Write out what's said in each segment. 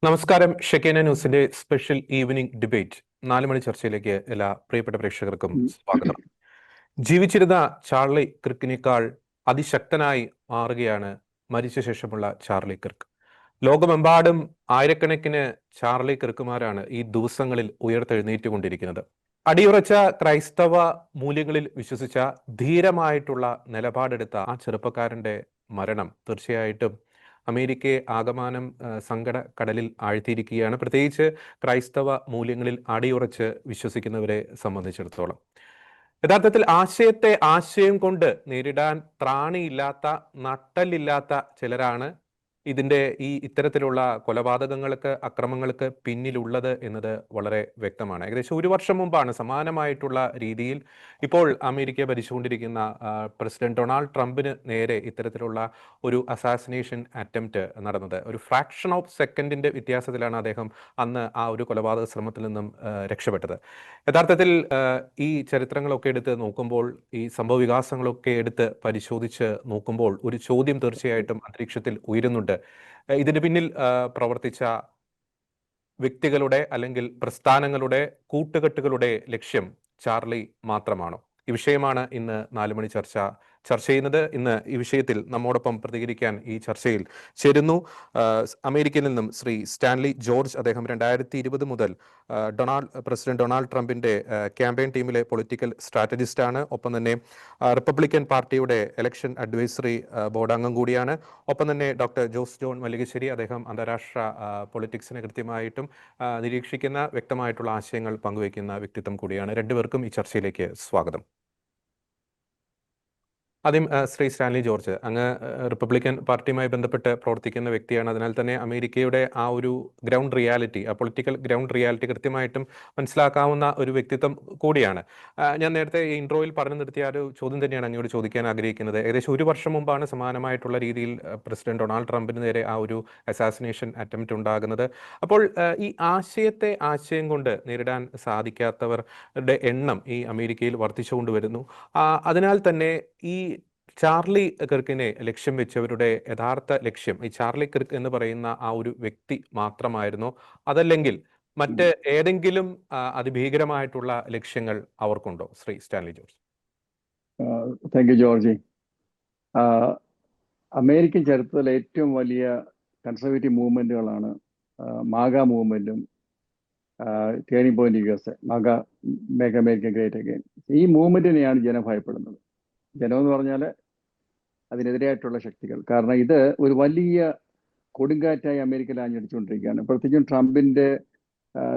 നമസ്കാരം. ഷെക്കേന ന്യൂസിന്റെ special evening debate 4 മണി ചർച്ചയിലേക്ക് എല്ലാ പ്രിയപ്പെട്ട പ്രേക്ഷകർക്കും സ്വാഗതം. ജീവിച്ചിരുന്ന ചാർലി കിർക്കിനേക്കാൾ അതിശക്തനായി മാറുകയാണ് മരിച്ച ശേഷമുള്ള ചാർലി കിർക്ക്. ലോകമെമ്പാടും ആയിരക്കണക്കിന് ചാർലി കിർക്കുമാരാണ് ഈ ദിവസങ്ങളിൽ ഉയർത്തെഴുന്നേറ്റുകൊണ്ടിരിക്കുന്നത്. അടിയുറച്ച ക്രൈസ്തവ മൂല്യങ്ങളിൽ വിശ്വസിച്ച ധീരമായിട്ടുള്ള നിലപാടെടുത്ത ആ ചെറുപ്പക്കാരന്റെ മരണം തീർച്ചയായിട്ടും അമേരിക്കയെ ആകമാനം സങ്കട കടലിൽ ആഴ്ത്തിയിരിക്കുകയാണ്, പ്രത്യേകിച്ച് ക്രൈസ്തവ മൂല്യങ്ങളിൽ അടിയുറച്ച് വിശ്വസിക്കുന്നവരെ സംബന്ധിച്ചിടത്തോളം. യഥാർത്ഥത്തിൽ ആശയത്തെ ആശയം കൊണ്ട് നേരിടാൻ ത്രാണിയില്ലാത്ത, നട്ടല്ലില്ലാത്ത ചിലരാണ് ഇതിന്റെ ഇത്തരത്തിലുള്ള കൊലപാതകങ്ങൾക്ക്, അക്രമങ്ങൾക്ക് പിന്നിലുള്ളത് എന്നത് വളരെ വ്യക്തമാണ്. ഏകദേശം 1 വർഷം മുമ്പാണ് സമാനമായിട്ടുള്ള രീതിയിൽ ഇപ്പോൾ അമേരിക്ക ഭരിച്ചുകൊണ്ടിരിക്കുന്ന പ്രസിഡന്റ് ഡൊണാൾഡ് ട്രംപിന് നേരെ ഇത്തരത്തിലുള്ള ഒരു അസാസിനേഷൻ അറ്റംപ്റ്റ് നടന്നത്. ഒരു ഫ്രാക്ഷൻ ഓഫ് സെക്കൻഡിന്റെ വ്യത്യാസത്തിലാണ് അദ്ദേഹം അന്ന് ആ ഒരു കൊലപാതക ശ്രമത്തിൽ നിന്നും രക്ഷപ്പെട്ടത്. യഥാർത്ഥത്തിൽ ഈ ചരിത്രങ്ങളൊക്കെ എടുത്ത് നോക്കുമ്പോൾ, ഈ സംഭവ വികാസങ്ങളൊക്കെ എടുത്ത് പരിശോധിച്ച് നോക്കുമ്പോൾ ഒരു ചോദ്യം തീർച്ചയായിട്ടും അന്തരീക്ഷത്തിൽ ഉയരുന്നുണ്ട്. ഇതിന് പിന്നിൽ പ്രവർത്തിച്ച വ്യക്തികളുടെ അല്ലെങ്കിൽ പ്രസ്ഥാനങ്ങളുടെ കൂട്ടുകെട്ടുകളുടെ ലക്ഷ്യം ചാർലി മാത്രമാണോ? ഈ വിഷയമാണ് ഇന്ന് 4 മണി ചർച്ച ചെയ്യുന്നത്. ഇന്ന് ഈ വിഷയത്തിൽ നമ്മോടൊപ്പം പ്രതികരിക്കാൻ ഈ ചർച്ചയിൽ ചേരുന്നു അമേരിക്കയിൽ നിന്നും ശ്രീ സ്റ്റാൻലി ജോർജ്. അദ്ദേഹം 2020 മുതൽ പ്രസിഡന്റ് ഡൊണാൾഡ് ട്രംപിന്റെ ക്യാമ്പയിൻ ടീമിലെ പൊളിറ്റിക്കൽ സ്ട്രാറ്റജിസ്റ്റ് ആണ്. ഒപ്പം തന്നെ റിപ്പബ്ലിക്കൻ പാർട്ടിയുടെ ഇലക്ഷൻ അഡ്വൈസറി ബോർഡ് അംഗം കൂടിയാണ്. ഒപ്പം തന്നെ ഡോക്ടർ ജോസ് ജോൺ മല്ലികശ്ശേരി, അദ്ദേഹം അന്താരാഷ്ട്ര പൊളിറ്റിക്സിനെ കൃത്യമായിട്ടും നിരീക്ഷിക്കുന്ന, വ്യക്തമായിട്ടുള്ള ആശയങ്ങൾ പങ്കുവയ്ക്കുന്ന വ്യക്തിത്വം കൂടിയാണ്. രണ്ടുപേർക്കും ഈ ചർച്ചയിലേക്ക് സ്വാഗതം. ആദ്യം ശ്രീ സ്റ്റാൻലി ജോർജ്, അങ്ങ് റിപ്പബ്ലിക്കൻ പാർട്ടിയുമായി ബന്ധപ്പെട്ട് പ്രവർത്തിക്കുന്ന വ്യക്തിയാണ്. അതിനാൽ തന്നെ അമേരിക്കയുടെ ആ ഒരു ഗ്രൗണ്ട് റിയാലിറ്റി, ആ പൊളിറ്റിക്കൽ ഗ്രൗണ്ട് റിയാലിറ്റി കൃത്യമായിട്ടും മനസ്സിലാക്കാവുന്ന ഒരു വ്യക്തിത്വം കൂടിയാണ്. ഞാൻ നേരത്തെ ഈ ഇൻട്രോയിൽ പറഞ്ഞു നിർത്തിയ ഒരു ചോദ്യം തന്നെയാണ് അങ്ങോട്ട് ചോദിക്കാൻ ആഗ്രഹിക്കുന്നത്. ഏകദേശം 1 വർഷം മുമ്പാണ് സമാനമായിട്ടുള്ള രീതിയിൽ പ്രസിഡന്റ് ഡൊണാൾഡ് ട്രംപിന് നേരെ ആ ഒരു അസാസിനേഷൻ അറ്റംപ്റ്റ് ഉണ്ടാകുന്നത്. അപ്പോൾ ഈ ആശയത്തെ ആശയം കൊണ്ട് നേരിടാൻ സാധിക്കാത്തവരുടെ എണ്ണം ഈ അമേരിക്കയിൽ വർദ്ധിച്ചുകൊണ്ടുവരുന്നു. അതിനാൽ തന്നെ ഈ ചാർലി കിർക്കിനെ ലക്ഷ്യം വെച്ചവരുടെ യഥാർത്ഥ ലക്ഷ്യം ഈ ചാർലി കിർക്ക് എന്ന് പറയുന്ന ആ ഒരു വ്യക്തി മാത്രമായിരുന്നോ, അതല്ലെങ്കിൽ മറ്റ് ഏതെങ്കിലും അതിഭീകരമായിട്ടുള്ള ലക്ഷ്യങ്ങൾ അവർക്കുണ്ടോ? Shri Stanley George. Thank you Georgie. American ചരിത്രത്തിലെ ഏറ്റവും വലിയ കൺസർവേറ്റീവ് മൂവ്മെന്റുകളാണ് മാഗ മൂവ്മെന്റും turning point US, MAGA make America great again. ഈ മൂവ്മെന്റിനെയാണ് ജനം ഭയപ്പെടുന്നത്. ജനം എന്ന് പറഞ്ഞാൽ അതിനെതിരായിട്ടുള്ള ശക്തികൾ. കാരണം ഇത് ഒരു വലിയ കൊടുങ്കാറ്റായി അമേരിക്കയിൽ ആഞ്ഞടിച്ചുകൊണ്ടിരിക്കുകയാണ്. പ്രത്യേകിച്ചും ട്രംപിന്റെ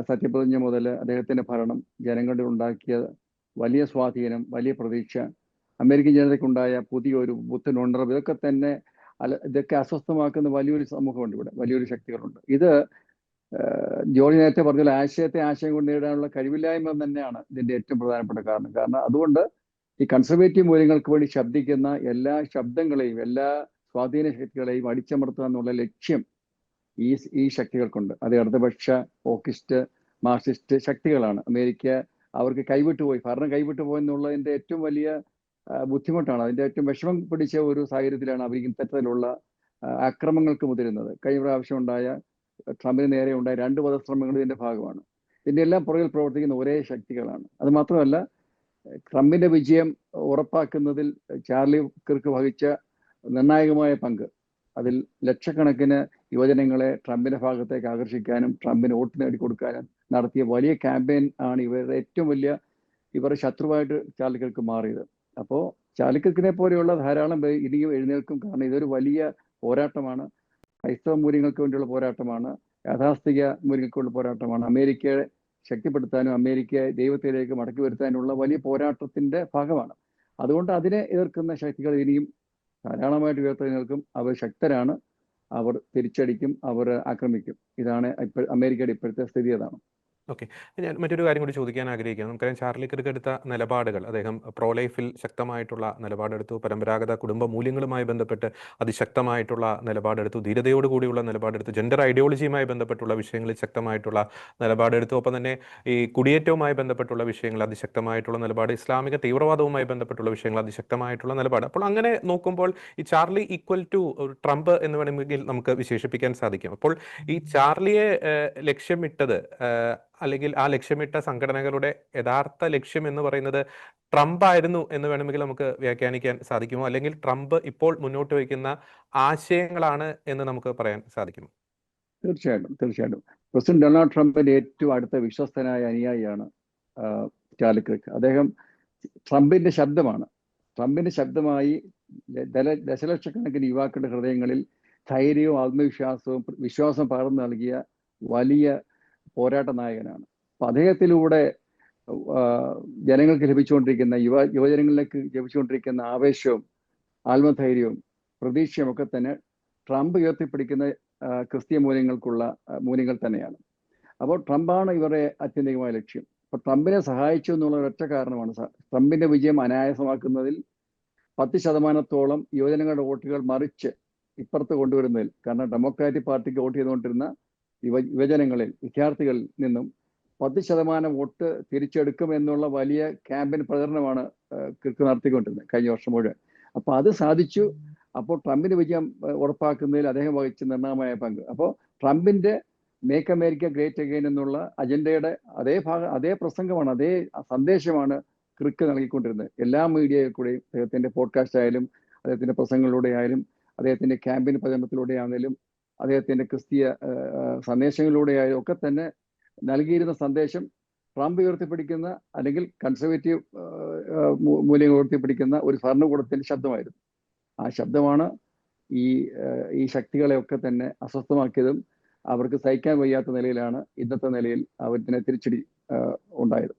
സത്യപ്രതിജ്ഞ മുതൽ അദ്ദേഹത്തിന്റെ ഭരണം ജനങ്ങളുടെ ഉണ്ടാക്കിയ വലിയ സ്വാധീനം, വലിയ പ്രതീക്ഷ, അമേരിക്കൻ ജനതയ്ക്കുണ്ടായ പുതിയൊരു പുത്തൻ ഉണർവ്, ഇതൊക്കെ അസ്വസ്ഥമാക്കുന്ന വലിയൊരു സമൂഹമുണ്ട് ഇവിടെ, വലിയൊരു ശക്തികളുണ്ട്. ഇത് ജോർജ് നേരത്തെ പറഞ്ഞ ആശയത്തെ ആശയം കൊണ്ട് നേരിടാനുള്ള കഴിവില്ലായ്മ തന്നെയാണ് ഇതിന്റെ ഏറ്റവും പ്രധാനപ്പെട്ട കാരണം. കാരണം അതുകൊണ്ട് ഈ കൺസർവേറ്റീവ് മൂല്യങ്ങൾക്ക് വേണ്ടി ശബ്ദിക്കുന്ന എല്ലാ ശബ്ദങ്ങളെയും, എല്ലാ സ്വാധീന ശക്തികളെയും അടിച്ചമർത്തുക എന്നുള്ള ലക്ഷ്യം ഈ ശക്തികൾക്കുണ്ട്. അത് ഇടതുപക്ഷ, ഫോക്കിസ്റ്റ്, മാർക്സിസ്റ്റ് ശക്തികളാണ്. അമേരിക്ക അവർക്ക് ഭരണം കൈവിട്ടു പോയി എന്നുള്ളതിന്റെ ഏറ്റവും വലിയ ബുദ്ധിമുട്ടാണ്. അതിന്റെ ഏറ്റവും വിഷമം പിടിച്ച ഒരു സാഹചര്യത്തിലാണ് അവർ ഇത്തരത്തിലുള്ള അക്രമങ്ങൾക്ക് മുതിരുന്നത്. കഴിഞ്ഞ പ്രാവശ്യം ഉണ്ടായ ട്രംപിന് നേരെ ഉണ്ടായ 2 വധശ്രമങ്ങൾ ഇതിന്റെ ഭാഗമാണ്. ഇതിന്റെ എല്ലാം പുറകിൽ പ്രവർത്തിക്കുന്ന ഒരേ ശക്തികളാണ്. അത് മാത്രമല്ല, ട്രംപിന്റെ വിജയം ഉറപ്പാക്കുന്നതിൽ ചാർലി കിർക്ക് വഹിച്ച നിർണായകമായ പങ്ക്, അതിൽ ലക്ഷക്കണക്കിന് യുവജനങ്ങളെ ട്രംപിന്റെ ഭാഗത്തേക്ക് ആകർഷിക്കാനും ട്രംപിന് വോട്ട് നേടിക്കൊടുക്കാനും നടത്തിയ വലിയ ക്യാമ്പയിൻ ആണ് ഇവരുടെ ശത്രുവായിട്ട് ചാർലി കിർക്ക് മാറിയത്. അപ്പോൾ ചാർലി കിർക്കിനെ പോലെയുള്ള ധാരാളം പേർ ഇനിയും എഴുന്നേൽക്കും. കാരണം ഇതൊരു വലിയ പോരാട്ടമാണ്. ക്രൈസ്തവ മൂല്യങ്ങൾക്ക് വേണ്ടിയുള്ള പോരാട്ടമാണ്. യാഥാസ്ഥിക മൂല്യങ്ങൾക്ക് വേണ്ടിയുള്ള പോരാട്ടമാണ്. അമേരിക്കയെ ശക്തിപ്പെടുത്താനും അമേരിക്കയെ ദൈവത്തിലേക്ക് മടക്കി വരുത്താനുള്ള വലിയ പോരാട്ടത്തിന്റെ ഭാഗമാണ്. അതുകൊണ്ട് അതിനെ എതിർക്കുന്ന ശക്തികൾ ഇനിയും ധാരാളമായിട്ട് ഉയർത്തെഴുന്നേൽക്കും. അവർ ശക്തരാണ്, അവർ തിരിച്ചടിക്കും, അവർ ആക്രമിക്കും. ഇതാണ് അമേരിക്കയുടെ ഇപ്പോഴത്തെ സ്ഥിതി. അതാണ്. ഓക്കെ. ഞാൻ മറ്റൊരു കാര്യം കൂടി ചോദിക്കാൻ ആഗ്രഹിക്കുകയാണ്. നമുക്കറിയാം ചാർലി കിർക്ക് എടുത്ത നിലപാടുകൾ, അദ്ദേഹം പ്രോ ലൈഫിൽ ശക്തമായിട്ടുള്ള നിലപാടെടുത്തു, പരമ്പരാഗത കുടുംബ മൂല്യങ്ങളുമായി ബന്ധപ്പെട്ട് അതിശക്തമായിട്ടുള്ള നിലപാടെടുത്തു, ധീരതയോട് കൂടിയുള്ള നിലപാടെടുത്തു, ജെൻഡർ ഐഡിയോളജിയുമായി ബന്ധപ്പെട്ടുള്ള വിഷയങ്ങളിൽ ശക്തമായിട്ടുള്ള നിലപാടെടുത്തു. ഒപ്പം തന്നെ ഈ കുടിയേറ്റവുമായി ബന്ധപ്പെട്ടുള്ള വിഷയങ്ങൾ അതിശക്തമായിട്ടുള്ള നിലപാട്, ഇസ്ലാമിക തീവ്രവാദവുമായി ബന്ധപ്പെട്ടുള്ള വിഷയങ്ങൾ അതിശക്തമായിട്ടുള്ള നിലപാട്. അപ്പോൾ അങ്ങനെ നോക്കുമ്പോൾ ഈ ചാർലി ഈക്വൽ ടു ട്രംപ് എന്ന് വേണമെങ്കിൽ നമുക്ക് വിശേഷിപ്പിക്കാൻ സാധിക്കും. അപ്പോൾ ഈ ചാർലിയെ ലക്ഷ്യമിട്ടത് അല്ലെങ്കിൽ ആ ലക്ഷ്യമിട്ട സംഘടനകളുടെ യഥാർത്ഥ ലക്ഷ്യം എന്ന് പറയുന്നത് ട്രംപ് ആയിരുന്നു എന്ന് വേണമെങ്കിൽ നമുക്ക് വ്യാഖ്യാനിക്കാൻ സാധിക്കുമോ? അല്ലെങ്കിൽ ട്രംപ് ഇപ്പോൾ മുന്നോട്ട് വയ്ക്കുന്ന ആശയങ്ങളാണ് എന്ന് നമുക്ക് പറയാൻ സാധിക്കുമോ? തീർച്ചയായിട്ടും പ്രസിഡന്റ് ഡൊണാൾഡ് ട്രംപിന്റെ ഏറ്റവും അടുത്ത വിശ്വസ്തനായ അനുയായിയാണ് ചാർലി കിർക്ക്. അദ്ദേഹം ട്രംപിന്റെ ശബ്ദമാണ്. ട്രംപിന്റെ ശബ്ദമായി ദശലക്ഷക്കണക്കിന് യുവാക്കളുടെ ഹൃദയങ്ങളിൽ ധൈര്യവും ആത്മവിശ്വാസവും വിശ്വാസം പകർന്നു നൽകിയ വലിയ പോരാട്ട നായകനാണ്. അപ്പൊ അദ്ദേഹത്തിലൂടെ ജനങ്ങൾക്ക് ലഭിച്ചുകൊണ്ടിരിക്കുന്ന യുവജനങ്ങളിലേക്ക് ലഭിച്ചുകൊണ്ടിരിക്കുന്ന ആവേശവും ആത്മധൈര്യവും പ്രതീക്ഷയും ഒക്കെ തന്നെ ട്രംപ് ഉയർത്തിപ്പിടിക്കുന്ന ക്രിസ്തീയ മൂല്യങ്ങൾ തന്നെയാണ്. അപ്പോൾ ട്രംപാണ് ഇവരുടെ ആത്യന്തികമായ ലക്ഷ്യം. അപ്പൊ ട്രംപിനെ സഹായിച്ചു എന്നുള്ള ഒരൊറ്റ കാരണമാണ് ട്രംപിന്റെ വിജയം അനായാസമാക്കുന്നതിൽ 10% യുവജനങ്ങളുടെ വോട്ടുകൾ മറിച്ച് ഇപ്പുറത്ത് കൊണ്ടുവരുന്നതിൽ. കാരണം ഡെമോക്രാറ്റിക് പാർട്ടിക്ക് വോട്ട് ചെയ്തുകൊണ്ടിരുന്ന യുവജനങ്ങളിൽ, വിദ്യാർത്ഥികളിൽ നിന്നും 10% വോട്ട് തിരിച്ചെടുക്കും എന്നുള്ള വലിയ ക്യാമ്പയിൻ പ്രചരണമാണ് കിർക്ക് നടത്തിക്കൊണ്ടിരുന്നത് കഴിഞ്ഞ വർഷം മുഴുവൻ. അപ്പൊ അത് സാധിച്ചു. അപ്പോൾ ട്രംപിന് വിജയം ഉറപ്പാക്കുന്നതിൽ അദ്ദേഹം വഹിച്ച നിർണായകമായ പങ്ക്. അപ്പോൾ ട്രംപിന്റെ മേക്ക് അമേരിക്ക ഗ്രേറ്റ് അഗെയിൻ എന്നുള്ള അജണ്ടയുടെ അതേ പ്രസംഗമാണ്, അതേ സന്ദേശമാണ് കിർക്ക് നൽകിക്കൊണ്ടിരുന്നത്. എല്ലാ മീഡിയയിൽ കൂടെയും, അദ്ദേഹത്തിന്റെ പോഡ്കാസ്റ്റ് ആയാലും, അദ്ദേഹത്തിന്റെ പ്രസംഗങ്ങളിലൂടെ ആയാലും, അദ്ദേഹത്തിന്റെ ക്യാമ്പയിൻ പ്രചരണത്തിലൂടെ ആണെങ്കിലും, അദ്ദേഹത്തിന്റെ ക്രിസ്തീയ സന്ദേശങ്ങളിലൂടെ ആയാലും ഒക്കെ തന്നെ നൽകിയിരുന്ന സന്ദേശം ട്രംപ് ഉയർത്തിപ്പിടിക്കുന്ന അല്ലെങ്കിൽ കൺസർവേറ്റീവ് മൂല്യങ്ങൾ ഉയർത്തിപ്പിടിക്കുന്ന ഒരു ഭരണകൂടത്തിന്റെ ശബ്ദമായിരുന്നു. ആ ശബ്ദമാണ് ഈ ശക്തികളെ ഒക്കെ തന്നെ അസ്വസ്ഥമാക്കിയതും അവർക്ക് സഹിക്കാൻ വയ്യാത്ത നിലയിലാണ് ഇന്നത്തെ നിലയിൽ അവരിനെ തിരിച്ചടി ഉണ്ടായത്.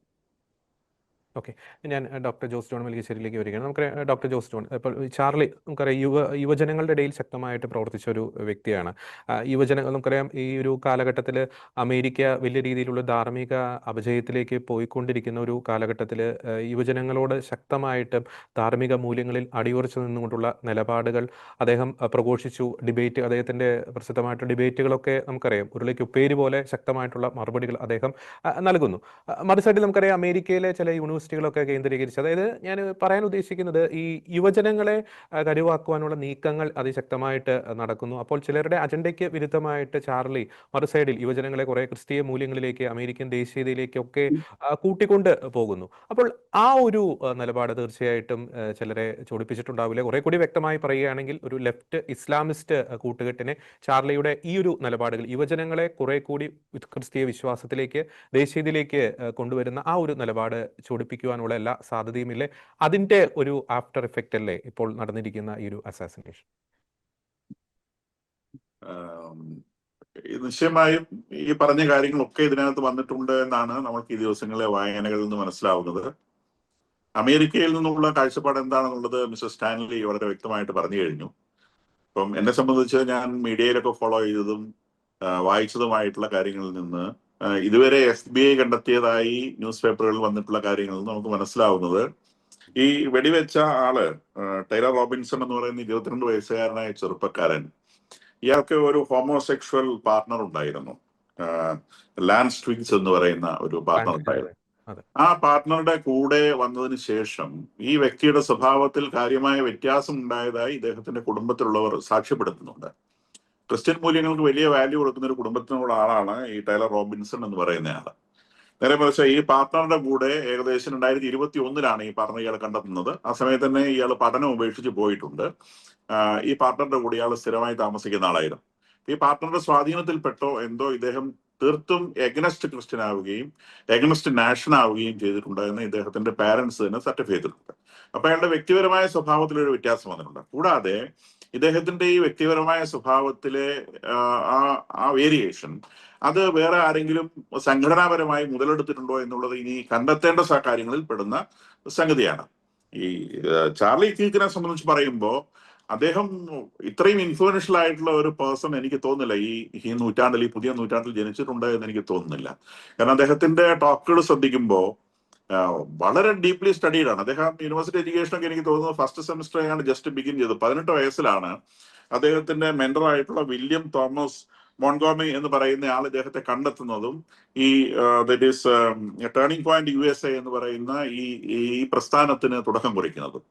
ഓക്കെ. ഞാൻ ഡോക്ടർ ജോസ് ജോൺ മല്ലിശ്ശേരിയിലേക്ക് വരികയാണ്. നമുക്കറിയാം ഡോക്ടർ ജോസ് ജോൺ, ഇപ്പോൾ ചാർലി നമുക്കറിയാം യുവജനങ്ങളുടെ ഇടയിൽ ശക്തമായിട്ട് പ്രവർത്തിച്ച ഒരു വ്യക്തിയാണ്. നമുക്കറിയാം ഈ ഒരു കാലഘട്ടത്തിൽ അമേരിക്ക വലിയ രീതിയിലുള്ള ധാർമ്മിക അപജയത്തിലേക്ക് പോയിക്കൊണ്ടിരിക്കുന്ന ഒരു കാലഘട്ടത്തിൽ യുവജനങ്ങളോട് ശക്തമായിട്ട് ധാർമ്മിക മൂല്യങ്ങളിൽ അടിയുറച്ചു നിന്നുകൊണ്ടുള്ള നിലപാടുകൾ അദ്ദേഹം പ്രഘോഷിച്ചു. അദ്ദേഹത്തിൻ്റെ പ്രസിദ്ധമായിട്ടുള്ള ഡിബേറ്റുകളൊക്കെ നമുക്കറിയാം ഉരുളയ്ക്ക് ഉപ്പേരി പോലെ ശക്തമായിട്ടുള്ള മറുപടികൾ അദ്ദേഹം നൽകുന്നു. മറുസൈഡിൽ നമുക്കറിയാം അമേരിക്കയിലെ ചില യൂണിവേഴ്സിറ്റികളൊക്കെ കേന്ദ്രീകരിച്ച്, അതായത് ഞാൻ പറയാൻ ഉദ്ദേശിക്കുന്നത് ഈ യുവജനങ്ങളെ കരുവാക്കുവാനുള്ള നീക്കങ്ങൾ അതിശക്തമായിട്ട് നടക്കുന്നു. അപ്പോൾ ചിലരുടെ അജണ്ടയ്ക്ക് വിരുദ്ധമായിട്ട് ചാർലി മറുസൈഡിൽ യുവജനങ്ങളെ കുറെ ക്രിസ്തീയ മൂല്യങ്ങളിലേക്ക്, അമേരിക്കൻ ദേശീയതയിലേക്കൊക്കെ കൂട്ടിക്കൊണ്ട് പോകുന്നു. അപ്പോൾ ആ ഒരു നിലപാട് തീർച്ചയായിട്ടും ചിലരെ ചൊടിപ്പിച്ചിട്ടുണ്ടാവില്ല. കുറെ കൂടി വ്യക്തമായി പറയുകയാണെങ്കിൽ ഒരു ലെഫ്റ്റ് ഇസ്ലാമിസ്റ്റ് കൂട്ടുകെട്ടിനെ ചാർലിയുടെ ഈ ഒരു നിലപാടുകൾ യുവജനങ്ങളെ കുറെ കൂടി ക്രിസ്തീയ വിശ്വാസത്തിലേക്ക്, ദേശീയതയിലേക്ക് കൊണ്ടുവരുന്ന ആ ഒരു നിലപാട് ചൊടിപ്പിക്കുവാനുള്ള എല്ലാ സാധ്യതയുമില്ലേ? അതിന്റെ ഒരു ആഫ്റ്റർ എഫക്റ്റ് അല്ലേ ഇപ്പോൾ നടന്നിരിക്കുന്ന ഈ ഒരു അസാസിനേഷൻ? നിശ്ചയമായും ഈ പറഞ്ഞ കാര്യങ്ങളൊക്കെ ഇതിനകത്ത് വന്നിട്ടുണ്ട് എന്നാണ് നമുക്ക് ഈ ദിവസങ്ങളിലെ വായനകളിൽ നിന്ന് മനസ്സിലാവുന്നത്. അമേരിക്കയിൽ നിന്നുള്ള കാഴ്ചപ്പാട് എന്താണെന്നുള്ളത് മിസ്റ്റർ സ്റ്റാൻലി വളരെ വ്യക്തമായിട്ട് പറഞ്ഞു കഴിഞ്ഞു. ഇപ്പം എന്നെ സംബന്ധിച്ച് ഞാൻ മീഡിയയിലൊക്കെ ഫോളോ ചെയ്തതും വായിച്ചതുമായിട്ടുള്ള കാര്യങ്ങളിൽ നിന്ന് ഇതുവരെ FBI കണ്ടെത്തിയതായി ന്യൂസ് പേപ്പറുകളിൽ വന്നിട്ടുള്ള കാര്യങ്ങളിൽ നിന്ന് നമുക്ക് മനസ്സിലാവുന്നത്, ഈ വെടിവെച്ച ആള് ടൈലർ റോബിൻസൺ എന്ന് പറയുന്ന 22 വയസ്സുകാരനായ ചെറുപ്പക്കാരൻ, ഇയാൾക്ക് ഒരു ഹോമോസെക്ഷൽ പാർട്ണർ ഉണ്ടായിരുന്നു. ലാൻസ് ട്വിഗ്സ് എന്ന് പറയുന്ന ഒരു പാർട്ണർ ഉണ്ടായിരുന്നു. ആ പാർട്ണറുടെ കൂടെ വന്നതിന് ശേഷം ഈ വ്യക്തിയുടെ സ്വഭാവത്തിൽ കാര്യമായ വ്യത്യാസം ഉണ്ടായതായി ഇദ്ദേഹത്തിന്റെ കുടുംബത്തിലുള്ളവർ സാക്ഷ്യപ്പെടുത്തുന്നുണ്ട്. ക്രിസ്ത്യൻ മൂല്യങ്ങൾക്ക് വലിയ വാല്യൂ കൊടുക്കുന്ന ഒരു കുടുംബത്തിനുള്ള ആളാണ് ഈ ടൈലർ റോബിൻസൺ എന്ന് പറയുന്ന ആള്. നേരെ മറിച്ച് ഈ പാർട്ണറുടെ കൂടെ ഏകദേശം 2021 ഈ പാർട്ണർ ഇയാൾ കണ്ടെത്തുന്നത്. ആ സമയത്ത് തന്നെ ഇയാൾ പഠനം ഉപേക്ഷിച്ച് പോയിട്ടുണ്ട്. ഈ പാർട്ണറുടെ കൂടെ ഇയാൾ സ്ഥിരമായി താമസിക്കുന്ന ആളായിരുന്നു. ഈ പാർട്ണറുടെ സ്വാധീനത്തിൽപ്പെട്ടോ എന്തോ ഇദ്ദേഹം തീർത്തും എഗനസ്റ്റ് ക്രിസ്ത്യൻ ആവുകയും എഗനസ്റ്റ് നാഷൻ ആവുകയും ചെയ്തിട്ടുണ്ട് എന്ന് ഇദ്ദേഹത്തിന്റെ പാരന്റ്സ് തന്നെ സർട്ടിഫൈ ചെയ്തിട്ടുണ്ട്. അപ്പൊ അയാളുടെ വ്യക്തിപരമായ സ്വഭാവത്തിലൊരു വ്യത്യാസം വന്നിട്ടുണ്ട്. കൂടാതെ ഇദ്ദേഹത്തിന്റെ ഈ വ്യക്തിപരമായ സ്വഭാവത്തിലെ ആ വേരിയേഷൻ അത് വേറെ ആരെങ്കിലും സംഘടനാപരമായി മുതലെടുത്തിട്ടുണ്ടോ എന്നുള്ളത് ഇനി കണ്ടെത്തേണ്ട കാര്യങ്ങളിൽ പെടുന്ന സംഗതിയാണ്. ഈ ചാർലി കിർക്കിനെ സംബന്ധിച്ച് പറയുമ്പോൾ അദ്ദേഹം ഇത്രയും ഇൻഫ്ലുവൻഷ്യൽ ആയിട്ടുള്ള ഒരു പേഴ്സൺ എനിക്ക് തോന്നുന്നില്ല ഈ നൂറ്റാണ്ടിൽ, ഈ പുതിയ നൂറ്റാണ്ടിൽ ജനിച്ചിട്ടുണ്ട് എന്ന് എനിക്ക് തോന്നുന്നില്ല. കാരണം അദ്ദേഹത്തിന്റെ ടോക്കുകൾ ശ്രദ്ധിക്കുമ്പോൾ വളരെ ഡീപ്ലി സ്റ്റഡീഡ് ആണ്. അദ്ദേഹം യൂണിവേഴ്സിറ്റി എഡ്യൂക്കേഷൻ ഒക്കെ എനിക്ക് തോന്നുന്നു ഫസ്റ്റ് സെമിസ്റ്റർ ആണ് ജസ്റ്റ് ബിഗിൻ ചെയ്തത്. 18 വയസ്സിലാണ് അദ്ദേഹത്തിന്റെ മെന്റർ ആയിട്ടുള്ള വില്യം തോമസ് മോൺഗോമി എന്ന് പറയുന്ന ആൾ ഇദ്ദേഹത്തെ കണ്ടെത്തുന്നതും ഈ that is turning point USA എന്ന് പറയുന്ന ഈ പ്രസ്ഥാനത്തിന് തുടക്കം കുറിക്കുന്നതും.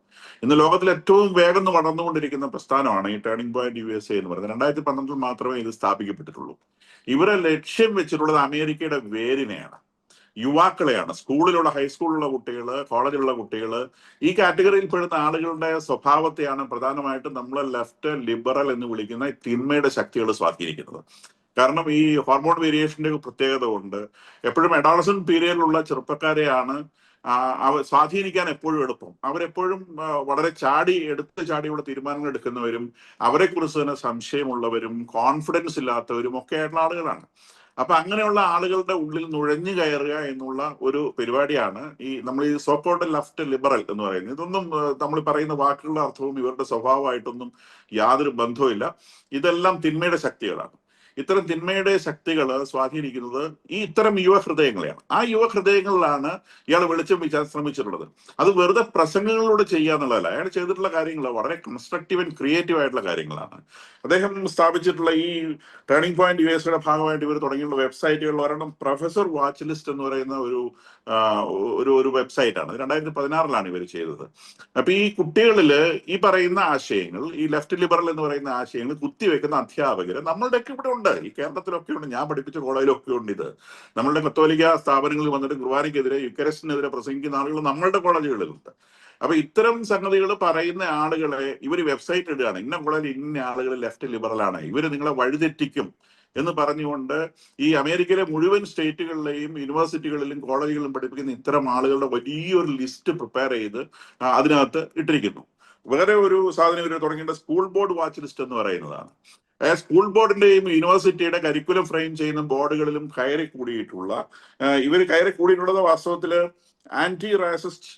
ഇന്ന് ലോകത്തിൽ ഏറ്റവും വേഗം വളർന്നുകൊണ്ടിരിക്കുന്ന പ്രസ്ഥാനമാണ് ഈ ടേണിംഗ് പോയിന്റ് USA എന്ന് പറയുന്നത്. 2012 മാത്രമേ ഇത് സ്ഥാപിക്കപ്പെട്ടിട്ടുള്ളൂ. ഇവരെ ലക്ഷ്യം വെച്ചിട്ടുള്ളത് അമേരിക്കയുടെ വേരിനെയാണ്, യുവാക്കളെയാണ്. സ്കൂളിലുള്ള, ഹൈസ്കൂളിലുള്ള കുട്ടികൾ, കോളേജിലുള്ള കുട്ടികൾ, ഈ കാറ്റഗറിയിൽ പെടുന്ന ആളുകളുടെ സ്വഭാവത്തെയാണ് പ്രധാനമായിട്ടും നമ്മൾ ലെഫ്റ്റ് ലിബറൽ എന്ന് വിളിക്കുന്ന തിന്മയുടെ ശക്തികൾ സ്വാധീനിക്കുന്നത്. കാരണം ഈ ഹോർമോൺ വേരിയേഷന്റെ പ്രത്യേകത കൊണ്ട് എപ്പോഴും അഡോളസന്റ് പീരിയഡിലുള്ള ചെറുപ്പക്കാരെയാണ് സ്വാധീനിക്കാൻ എപ്പോഴും എളുപ്പം. അവരെപ്പോഴും വളരെ എടുത്ത് ചാടിയുള്ള തീരുമാനങ്ങൾ എടുക്കുന്നവരും അവരെ കുറിച്ച് തന്നെ സംശയമുള്ളവരും കോൺഫിഡൻസ് ഇല്ലാത്തവരും ഒക്കെ ആയിട്ടുള്ള ആളുകളാണ്. അപ്പൊ അങ്ങനെയുള്ള ആളുകളുടെ ഉള്ളിൽ നുഴഞ്ഞു കയറുക എന്നുള്ള ഒരു പരിപാടിയാണ് നമ്മൾ ഈ സോക്കോൾഡ് ലെഫ്റ്റ് ലിബറൽ എന്ന് പറയുന്നത്. ഇതൊന്നും നമ്മൾ പറയുന്ന വാക്കുകളുടെ അർത്ഥവും ഇവരുടെ സ്വഭാവമായിട്ടൊന്നും യാതൊരു ബന്ധവുമില്ല. ഇതെല്ലാം തിന്മയുടെ ശക്തികളാണ്. ഇത്തരം തിന്മയുടെ ശക്തികൾ സ്വാധീനിക്കുന്നത് ഇത്തരം യുവഹൃദയങ്ങളെയാണ്. ആ യുവഹൃദയങ്ങളിലാണ് ഇയാൾ വെളിച്ചം വീശാൻ ശ്രമിച്ചിട്ടുള്ളത്. അത് വെറുതെ പ്രസംഗങ്ങളിലൂടെ ചെയ്യാന്നുള്ളതല്ല. അയാൾ ചെയ്തിട്ടുള്ള കാര്യങ്ങൾ വളരെ കൺസ്ട്രക്റ്റീവ് ആൻഡ് ക്രിയേറ്റീവ് ആയിട്ടുള്ള കാര്യങ്ങളാണ്. അദ്ദേഹം സ്ഥാപിച്ചിട്ടുള്ള ഈ ടേണിംഗ് പോയിന്റ് USAയുടെ ഭാഗമായിട്ട് ഇവർ തുടങ്ങിയുള്ള വെബ്സൈറ്റുകളിൽ ഒരെണ്ണം പ്രൊഫസർ വാച്ച് ലിസ്റ്റ് എന്ന് പറയുന്ന ഒരു വെബ്സൈറ്റ് ആണ്. 2016 ഇവർ ചെയ്തത്. അപ്പൊ ഈ കുട്ടികളിൽ ഈ പറയുന്ന ആശയങ്ങൾ, ഈ ലെഫ്റ്റ് ലിബറൽ എന്ന് പറയുന്ന ആശയങ്ങൾ കുത്തിവെക്കുന്ന അധ്യാപകർ നമ്മളുടെയൊക്കെ ഇവിടെ ഉണ്ട്. ഈ കേരളത്തിലൊക്കെ ഉണ്ട്. ഞാൻ പഠിപ്പിച്ച കോളേജിലൊക്കെ ഉണ്ട്. ഇത് നമ്മളുടെ കത്തോലിക്ക സ്ഥാപനങ്ങളിൽ വന്നിട്ട് കുർബാനയ്ക്കെതിരെ, യുക്കറിസ്റ്റിനെതിരെ പ്രസംഗിക്കുന്ന ആളുകൾ നമ്മളുടെ കോളേജുകളിലുണ്ട്. അപ്പൊ ഇത്തരം സംഗതികൾ പറയുന്ന ആളുകളെ ഇവർ വെബ്സൈറ്റ് ഇടുകയാണ്. ഇന്ന കോളേജിൽ ഇന്ന ആളുകൾ ലെഫ്റ്റ് ലിബറലാണ്, ഇവര് നിങ്ങളെ വഴിതെറ്റിക്കും എന്ന് പറഞ്ഞുകൊണ്ട് ഈ അമേരിക്കയിലെ മുഴുവൻ സ്റ്റേറ്റുകളിലെയും യൂണിവേഴ്സിറ്റികളിലും കോളേജുകളിലും പഠിപ്പിക്കുന്ന ഇത്തരം ആളുകളുടെ വലിയൊരു ലിസ്റ്റ് പ്രിപ്പയർ ചെയ്ത് അതിനകത്ത് ഇട്ടിരിക്കുന്നു. വേറെ ഒരു സാധനം ഇവർ തുടങ്ങേണ്ട സ്കൂൾ ബോർഡ് വാച്ച് ലിസ്റ്റ് എന്ന് പറയുന്നതാണ്. സ്കൂൾ ബോർഡിന്റെയും യൂണിവേഴ്സിറ്റിയുടെ കരിക്കുലം ഫ്രെയിം ചെയ്യുന്ന ബോർഡുകളിലും കയറി കൂടിയിട്ടുള്ളത് വാസ്തവത്തില് ആന്റി റാസിസ്റ്റ്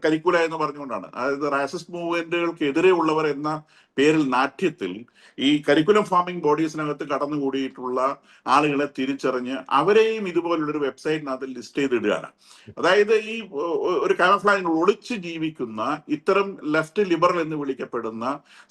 കരിക്കുല എന്ന് പറഞ്ഞുകൊണ്ടാണ്. അതായത് റാസിസ്റ്റ് മൂവ്മെന്റുകൾക്കെതിരെ ഉള്ളവർ എന്ന പേരിൽ നാട്യത്തിൽ ഈ കരിക്കുലം ഫാമിംഗ് ബോഡീസിനകത്ത് കടന്നുകൂടിയിട്ടുള്ള ആളുകളെ തിരിച്ചറിഞ്ഞ് അവരെയും ഇതുപോലുള്ളൊരു വെബ്സൈറ്റിനകത്ത് ലിസ്റ്റ് ചെയ്തിടുകയാണ്. അതായത് ഈ ഒരു കാമഫ്ലാജിൽ ഒളിച്ചു ജീവിക്കുന്ന ഇത്തരം ലെഫ്റ്റ് ലിബറൽ എന്ന് വിളിക്കപ്പെടുന്ന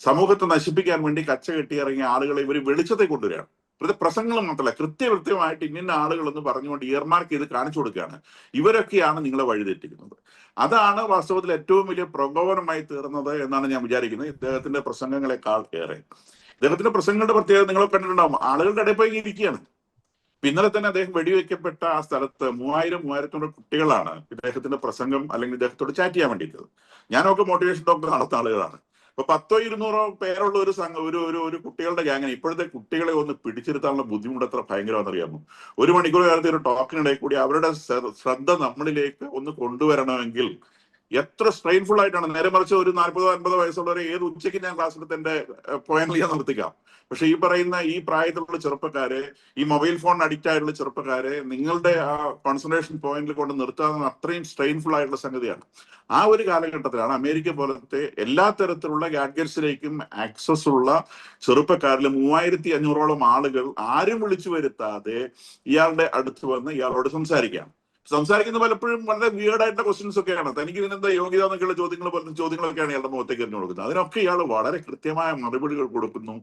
സമൂഹത്തെ നശിപ്പിക്കാൻ വേണ്ടി കച്ച കെട്ടിയിറങ്ങിയ ആളുകളെ ഇവർ വെളിച്ചത്തെ കൊണ്ടുവരികയാണ്. ഇത് പ്രസംഗങ്ങൾ മാത്രമല്ല, കൃത്യമായിട്ട് ഇന്ന ആളുകൾ എന്ന് പറഞ്ഞുകൊണ്ട് ഇയർമാർക്ക് ചെയ്ത് കാണിച്ചു കൊടുക്കുകയാണ്. ഇവരൊക്കെയാണ് നിങ്ങളെ വഴിതെറ്റിക്കുന്നത്. അതാണ് വാസ്തവത്തിൽ ഏറ്റവും വലിയ പ്രകോപനമായി തീർന്നത് എന്നാണ് ഞാൻ വിചാരിക്കുന്നത്, ഇദ്ദേഹത്തിന്റെ പ്രസംഗങ്ങളെക്കാൾ ഏറെ. ഇദ്ദേഹത്തിന്റെ പ്രസംഗങ്ങളുടെ പ്രത്യേകത നിങ്ങൾ കണ്ടിട്ടുണ്ടാവും. ആളുകളുടെ ഇടയിൽ പോയി ഇരിക്കുകയാണ്. ഇന്നലെ തന്നെ അദ്ദേഹം വെടിവെക്കപ്പെട്ട ആ സ്ഥലത്ത് 3000-3500 കുട്ടികളാണ് ഇദ്ദേഹത്തിന്റെ പ്രസംഗം അല്ലെങ്കിൽ ഇദ്ദേഹത്തോട് ചാറ്റ് ചെയ്യാൻ വേണ്ടിയിട്ട്. ഞാനൊക്കെ മോട്ടിവേഷൻ ടോക്ക് നടത്തുന്ന ആളുകളാണ്. അപ്പൊ 100-200 പേരുള്ള ഒരു കുട്ടികളുടെ ഗ്യാങ്ങിന് ഇപ്പോഴത്തെ കുട്ടികളെ ഒന്ന് പിടിച്ചിരുത്താനുള്ള ബുദ്ധിമുട്ട് എത്ര ഭയങ്കരമാണെന്നറിയാമോ? 1 മണിക്കൂർ നേരത്തെ ഒരു ടോക്കിനിടയിൽ കൂടി അവരുടെ ശ്രദ്ധ നമ്മളിലേക്ക് ഒന്ന് കൊണ്ടുവരണമെങ്കിൽ എത്ര സ്ട്രെയിൻഫുൾ ആയിട്ടാണ്. നേരെ മറിച്ച് ഒരു 40-50 വയസ്സുള്ളവരെ ഏത് ഉച്ചയ്ക്ക് ഞാൻ ക്ലാസ് എടുത്ത് എന്റെ പോയിന്റിൽ ഞാൻ നിർത്തിക്കാം. പക്ഷെ ഈ പറയുന്ന ഈ പ്രായത്തിലുള്ള ചെറുപ്പക്കാരെ, ഈ മൊബൈൽ ഫോൺ അഡിക്റ്റ് ആയിട്ടുള്ള ചെറുപ്പക്കാരെ നിങ്ങളുടെ ആ കോൺസെൻട്രേഷൻ പോയിന്റിൽ കൊണ്ട് നിർത്താവുന്ന അത്രയും സ്ട്രെയിൻഫുൾ ആയിട്ടുള്ള സംഗതിയാണ്. ആ ഒരു കാലഘട്ടത്തിലാണ് അമേരിക്ക പോലത്തെ എല്ലാ തരത്തിലുള്ള ഗാഡ്ഗറ്റ്സിലേക്കും ആക്സസ് ഉള്ള ചെറുപ്പക്കാരിൽ 3500ഓളം ആളുകൾ ആരും വിളിച്ചു വരുത്താതെ ഇയാളുടെ അടുത്ത് വന്ന് ഇയാളോട് സംസാരിക്കുന്ന പലപ്പോഴും വളരെ വിയേർഡായിട്ടുള്ള ക്വസ്റ്റ്യൻസ് ഒക്കെയാണ്. തനിക്ക് ഇതിനെന്താ യോഗ്യത എന്നൊക്കെയുള്ള ചോദ്യങ്ങളൊക്കെയാണ് ഇയാളുടെ മുഖത്തേക്ക് എറിഞ്ഞു കൊടുക്കുന്നത്. അതിനൊക്കെ ഇയാൾ വളരെ കൃത്യമായ മറുപടികൾ കൊടുക്കുന്നു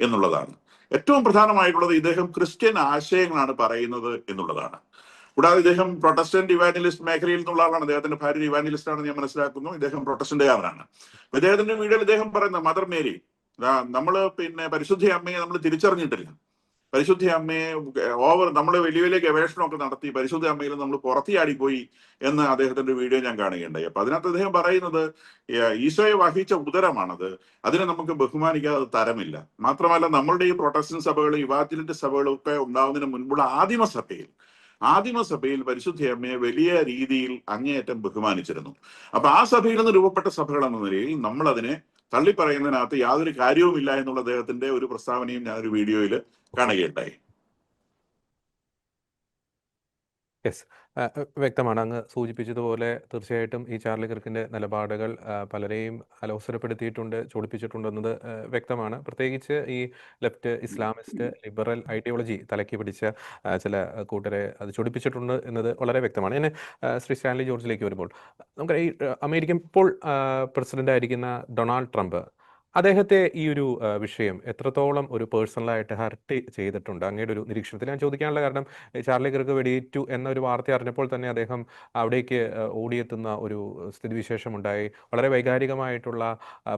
എന്നുള്ളതാണ്. ഏറ്റവും പ്രധാനമായിട്ടുള്ളത് ഇദ്ദേഹം ക്രിസ്ത്യൻ ആശയങ്ങളാണ് പറയുന്നത് എന്നുള്ളതാണ്. കൂടാതെ ഇദ്ദേഹം പ്രൊട്ടസ്റ്റന്റ് ഇവാഞ്ചലിസ്റ്റ് മേഖലയിൽ നിന്നുള്ള ആളാണ്. അദ്ദേഹത്തിന്റെ ഭാര്യ ഇവാഞ്ചലിസ്റ്റ് ആണെന്ന് ഞാൻ മനസ്സിലാക്കുന്നു. ഇദ്ദേഹം പ്രൊട്ടസ്റ്റന്റുകാരനാണ്. ഇദ്ദേഹത്തിന്റെ വീഡിയോയിൽ ഇദ്ദേഹം പറയുന്ന മദർ മേരി, നമ്മള് പരിശുദ്ധ അമ്മയെ നമ്മൾ തിരിച്ചറിഞ്ഞിട്ടില്ല. പരിശുദ്ധ അമ്മയെ നമ്മൾ വലിയ വലിയ ഗവേഷണമൊക്കെ നടത്തി പരിശുദ്ധ അമ്മയിൽ നമ്മൾ പുറത്തിയാടിപ്പോയി എന്ന് അദ്ദേഹത്തിന്റെ വീഡിയോ ഞാൻ കാണുകയുണ്ടായി. അപ്പൊ അതിനകത്ത് അദ്ദേഹം പറയുന്നത് ഈശോയെ വഹിച്ച ഉദരമാണത്, അതിനെ നമുക്ക് ബഹുമാനിക്കാതെ തരമില്ല. മാത്രമല്ല നമ്മളുടെ ഈ പ്രൊട്ടസ്റ്റന്റ് സഭകളും ഇവാഞ്ചലിസ്റ്റ് സഭകളും ഒക്കെ ഉണ്ടാവുന്നതിന് മുൻപുള്ള ആദിമസഭയിൽ പരിശുദ്ധ അമ്മയെ വലിയ രീതിയിൽ അങ്ങേയറ്റം ബഹുമാനിച്ചിരുന്നു. അപ്പൊ ആ സഭയിൽ നിന്ന് രൂപപ്പെട്ട സഭകൾ എന്ന നിലയിൽ നമ്മൾ അതിനെ തള്ളിപ്പറയുന്നതിനകത്ത് യാതൊരു കാര്യവുമില്ല എന്നുള്ള അദ്ദേഹത്തിന്റെ ഒരു പ്രസ്താവനയും ഞാനൊരു വീഡിയോയിൽ കാണുകയുണ്ടായി. യെസ്. വ്യക്തമാണ്. അങ്ങ് സൂചിപ്പിച്ചതുപോലെ തീർച്ചയായിട്ടും ഈ ചാർലി കിർക്കിൻ്റെ നിലപാടുകൾ പലരെയും അലോസരപ്പെടുത്തിയിട്ടുണ്ട്, ചൊടിപ്പിച്ചിട്ടുണ്ടെന്നത് വ്യക്തമാണ്. പ്രത്യേകിച്ച് ഈ ലെഫ്റ്റ് ഇസ്ലാമിസ്റ്റ് ലിബറൽ ഐഡിയോളജി തലയ്ക്ക് പിടിച്ച ചില കൂട്ടരെ അത് ചൊടിപ്പിച്ചിട്ടുണ്ട് എന്നത് വളരെ വ്യക്തമാണ്. ഇനി ശ്രീ സ്റ്റാൻലി ജോർജിലേക്ക് വരുമ്പോൾ നമുക്ക് ഈ അമേരിക്കൻ ഇപ്പോൾ പ്രസിഡന്റ് ആയിരിക്കുന്ന ഡൊണാൾഡ് ട്രംപ് അദ്ദേഹത്തെ ഈ ഒരു വിഷയം എത്രത്തോളം ഒരു പേഴ്സണലായിട്ട് ഹർട്ട് ചെയ്തിട്ടുണ്ട് അങ്ങയുടെ ഒരു നിരീക്ഷണത്തിൽ? ഞാൻ ചോദിക്കാനുള്ള കാരണം ചാർലി കിർക്ക് വെടിയേറ്റു എന്ന ഒരു വാർത്ത അറിഞ്ഞപ്പോൾ തന്നെ അദ്ദേഹം അവിടേക്ക് ഓടിയെത്തുന്ന ഒരു സ്ഥിതിവിശേഷം ഉണ്ടായി. വളരെ വൈകാരികമായിട്ടുള്ള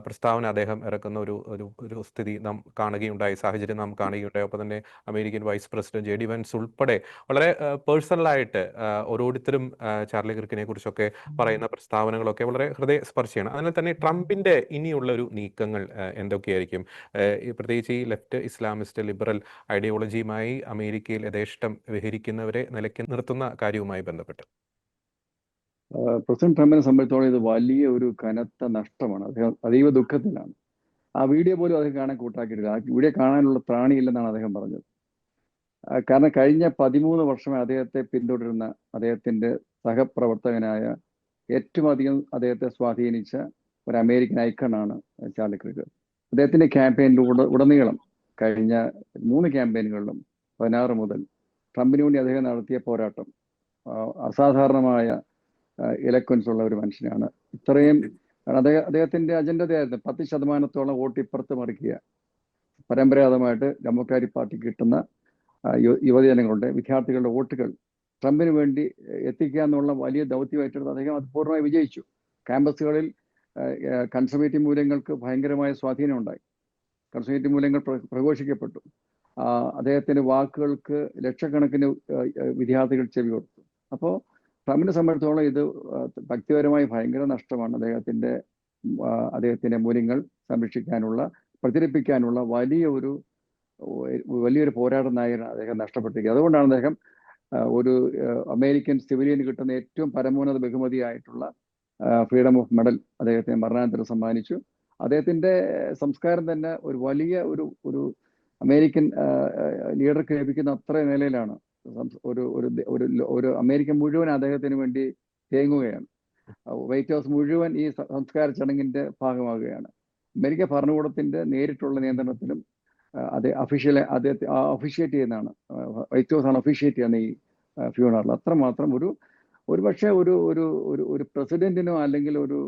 പ്രസ്താവന അദ്ദേഹം ഇറക്കുന്ന ഒരു ഒരു ഒരു സ്ഥിതി നാം കാണുകയുണ്ടായി, സാഹചര്യം നാം കാണുകയുണ്ടായി. ഒപ്പം തന്നെ American vice president JD Vance ഉൾപ്പെടെ വളരെ പേഴ്സണലായിട്ട് ഓരോരുത്തരും ചാർലി കിർക്കിനെ കുറിച്ചൊക്കെ പറയുന്ന പ്രസ്താവനകളൊക്കെ വളരെ ഹൃദയസ്പർശിയാണ്. അതിനാൽ തന്നെ ട്രംപിന്റെ ഇനിയുള്ള ഒരു നീക്കങ്ങൾ എന്തൊക്കെയായിരിക്കും? പ്രത്യേകിച്ച് ഈ ലെഫ്റ്റ് ഇസ്ലാമിസ്റ്റ് ലിബറൽ ഐഡിയോളജിയുമായി അമേരിക്കയിൽ യഥേഷ്ടം വിഹരിക്കുന്നവരെ നിലയ്ക്ക് നിർത്തുന്ന കാര്യവുമായി ബന്ധപ്പെട്ട്. പ്രസിഡന്റ് ട്രംപിനെ സംബന്ധിച്ചോളം ഇത് വലിയ ഒരു കനത്ത നഷ്ടമാണ്. അദ്ദേഹം അതീവ ദുഃഖത്തിലാണ്. ആ വീഡിയോ പോലും അദ്ദേഹം കാണാൻ കൂട്ടാക്കിയിട്ടില്ല. ആ വീഡിയോ കാണാനുള്ള ത്രാണിയില്ലെന്നാണ് അദ്ദേഹം പറഞ്ഞത്. കാരണം കഴിഞ്ഞ 13 വർഷമായി അദ്ദേഹത്തെ പിന്തുടരുന്ന അദ്ദേഹത്തിന്റെ സഹപ്രവർത്തകനായ ഏറ്റവും അധികം അദ്ദേഹത്തെ സ്വാധീനിച്ച ഒരു അമേരിക്കൻ ഐക്കണാണ് ചാർലി കിർക്ക്. അദ്ദേഹത്തിന്റെ ക്യാമ്പയിനിലൂടെ ഉടനീളം കഴിഞ്ഞ 3 ക്യാമ്പയിനുകളിലും 16 മുതൽ ട്രംപിന് വേണ്ടി അദ്ദേഹം നടത്തിയ പോരാട്ടം അസാധാരണമായ ഇലക്വൻസ് ഉള്ള ഒരു മനുഷ്യനാണ്. ഇത്രയും അദ്ദേഹത്തിന്റെ അജണ്ടയായിരുന്നു 10% വോട്ട് ഇപ്പുറത്ത് മറിക്കുക. പരമ്പരാഗതമായിട്ട് ഡെമോക്രാറ്റിക് പാർട്ടിക്ക് കിട്ടുന്ന യുവജനങ്ങളുടെ വിദ്യാർത്ഥികളുടെ വോട്ടുകൾ ട്രംപിന് വേണ്ടി എത്തിക്കുക എന്നുള്ള വലിയ ദൗത്യമായിട്ടെടുത്ത് അദ്ദേഹം അത് പൂർണ്ണമായി വിജയിച്ചു. ക്യാമ്പസുകളിൽ കൺസർവേറ്റീവ് മൂല്യങ്ങൾക്ക് ഭയങ്കരമായ സ്വാധീനം ഉണ്ടായി. കൺസർവേറ്റീവ് മൂല്യങ്ങൾ പ്രഘോഷിക്കപ്പെട്ടു. അദ്ദേഹത്തിന്റെ വാക്കുകൾക്ക് ലക്ഷക്കണക്കിന് വിദ്യാർത്ഥികൾ ചെവി കൊടുത്തു. അപ്പോൾ ട്രംപിനെ സംബന്ധിച്ചോളം ഇത് വ്യക്തിപരമായി ഭയങ്കര നഷ്ടമാണ്. അദ്ദേഹത്തിന്റെ മൂല്യങ്ങൾ സംരക്ഷിക്കാനുള്ള, പ്രചരിപ്പിക്കാനുള്ള വലിയൊരു പോരാട്ട നായകനാണ് അദ്ദേഹം നഷ്ടപ്പെട്ടിരിക്കുന്നത്. അതുകൊണ്ടാണ് അദ്ദേഹം ഒരു അമേരിക്കൻ സിവിലിയന് കിട്ടുന്ന ഏറ്റവും പരമോന്നത ബഹുമതിയായിട്ടുള്ള ഫ്രീഡം ഓഫ് മെഡൽ അദ്ദേഹത്തിന് മരണാനന്തരം സമ്മാനിച്ചു. അദ്ദേഹത്തിന്റെ സംസ്കാരം തന്നെ ഒരു വലിയ ഒരു അമേരിക്കൻ ലീഡർക്ക് ലഭിക്കുന്ന അത്ര നിലയിലാണ്. ഒരു അമേരിക്ക മുഴുവൻ അദ്ദേഹത്തിന് വേണ്ടി തേങ്ങുകയാണ്. വൈറ്റ് ഹൗസ് മുഴുവൻ ഈ സംസ്കാര ചടങ്ങിന്റെ ഭാഗമാകുകയാണ്. അമേരിക്ക ഭരണകൂടത്തിന്റെ നേരിട്ടുള്ള നിയന്ത്രണത്തിലും അദ്ദേഹത്തെ ഒഫീഷ്യേറ്റ് ചെയ്യുന്നതാണ്. വൈറ്റ് ഹൗസ് ആണ് ഒഫീഷ്യേറ്റ് ചെയ്യുന്ന ഈ ഫ്യൂണറൽ. അത്രമാത്രം ഒരു പക്ഷേ ഒരു പ്രസിഡന്റിനോ അല്ലെങ്കിൽ ഒരു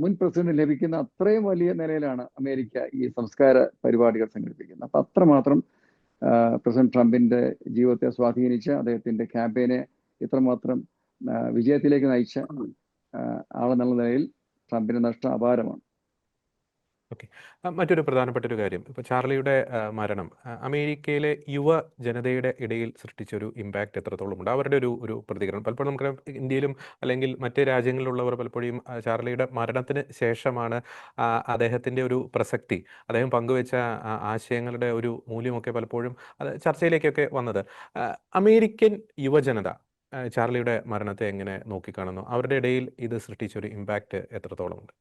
മുൻ പ്രസിഡന്റ് ലഭിക്കുന്ന അത്രയും വലിയ നിലയിലാണ് അമേരിക്ക ഈ സംസ്കാര പരിപാടികൾ സംഘടിപ്പിക്കുന്നത്. അപ്പൊ അത്രമാത്രം പ്രസിഡന്റ് ട്രംപിന്റെ ജീവിതത്തെ സ്വാധീനിച്ച, അദ്ദേഹത്തിന്റെ ക്യാമ്പയിനെ ഇത്രമാത്രം വിജയത്തിലേക്ക് നയിച്ച ആളെന്നുള്ള നിലയിൽ ട്രംപിന്റെ നഷ്ടം അപാരമാണ്. ഓക്കെ. മറ്റൊരു പ്രധാനപ്പെട്ട ഒരു കാര്യം, ഇപ്പോൾ ചാർലിയുടെ മരണം അമേരിക്കയിലെ യുവ ജനതയുടെ ഇടയിൽ സൃഷ്ടിച്ചൊരു ഇമ്പാക്റ്റ് എത്രത്തോളം ഉണ്ട്? അവരുടെ ഒരു പ്രതികരണം പലപ്പോഴും നമുക്ക് ഇന്ത്യയിലും അല്ലെങ്കിൽ മറ്റ് രാജ്യങ്ങളിലുള്ളവർ പലപ്പോഴും ചാർലിയുടെ മരണത്തിന് ശേഷമാണ് അദ്ദേഹത്തിൻ്റെ ഒരു പ്രസക്തി, അദ്ദേഹം പങ്കുവെച്ച ആശയങ്ങളുടെ ഒരു മൂല്യമൊക്കെ പലപ്പോഴും അത് ചർച്ചയിലേക്കൊക്കെ വന്നത്. അമേരിക്കൻ യുവജനത ചാർലിയുടെ മരണത്തെ എങ്ങനെ നോക്കിക്കാണുന്നു? അവരുടെ ഇടയിൽ ഇത് സൃഷ്ടിച്ചൊരു ഇമ്പാക്റ്റ് എത്രത്തോളം ഉണ്ട്?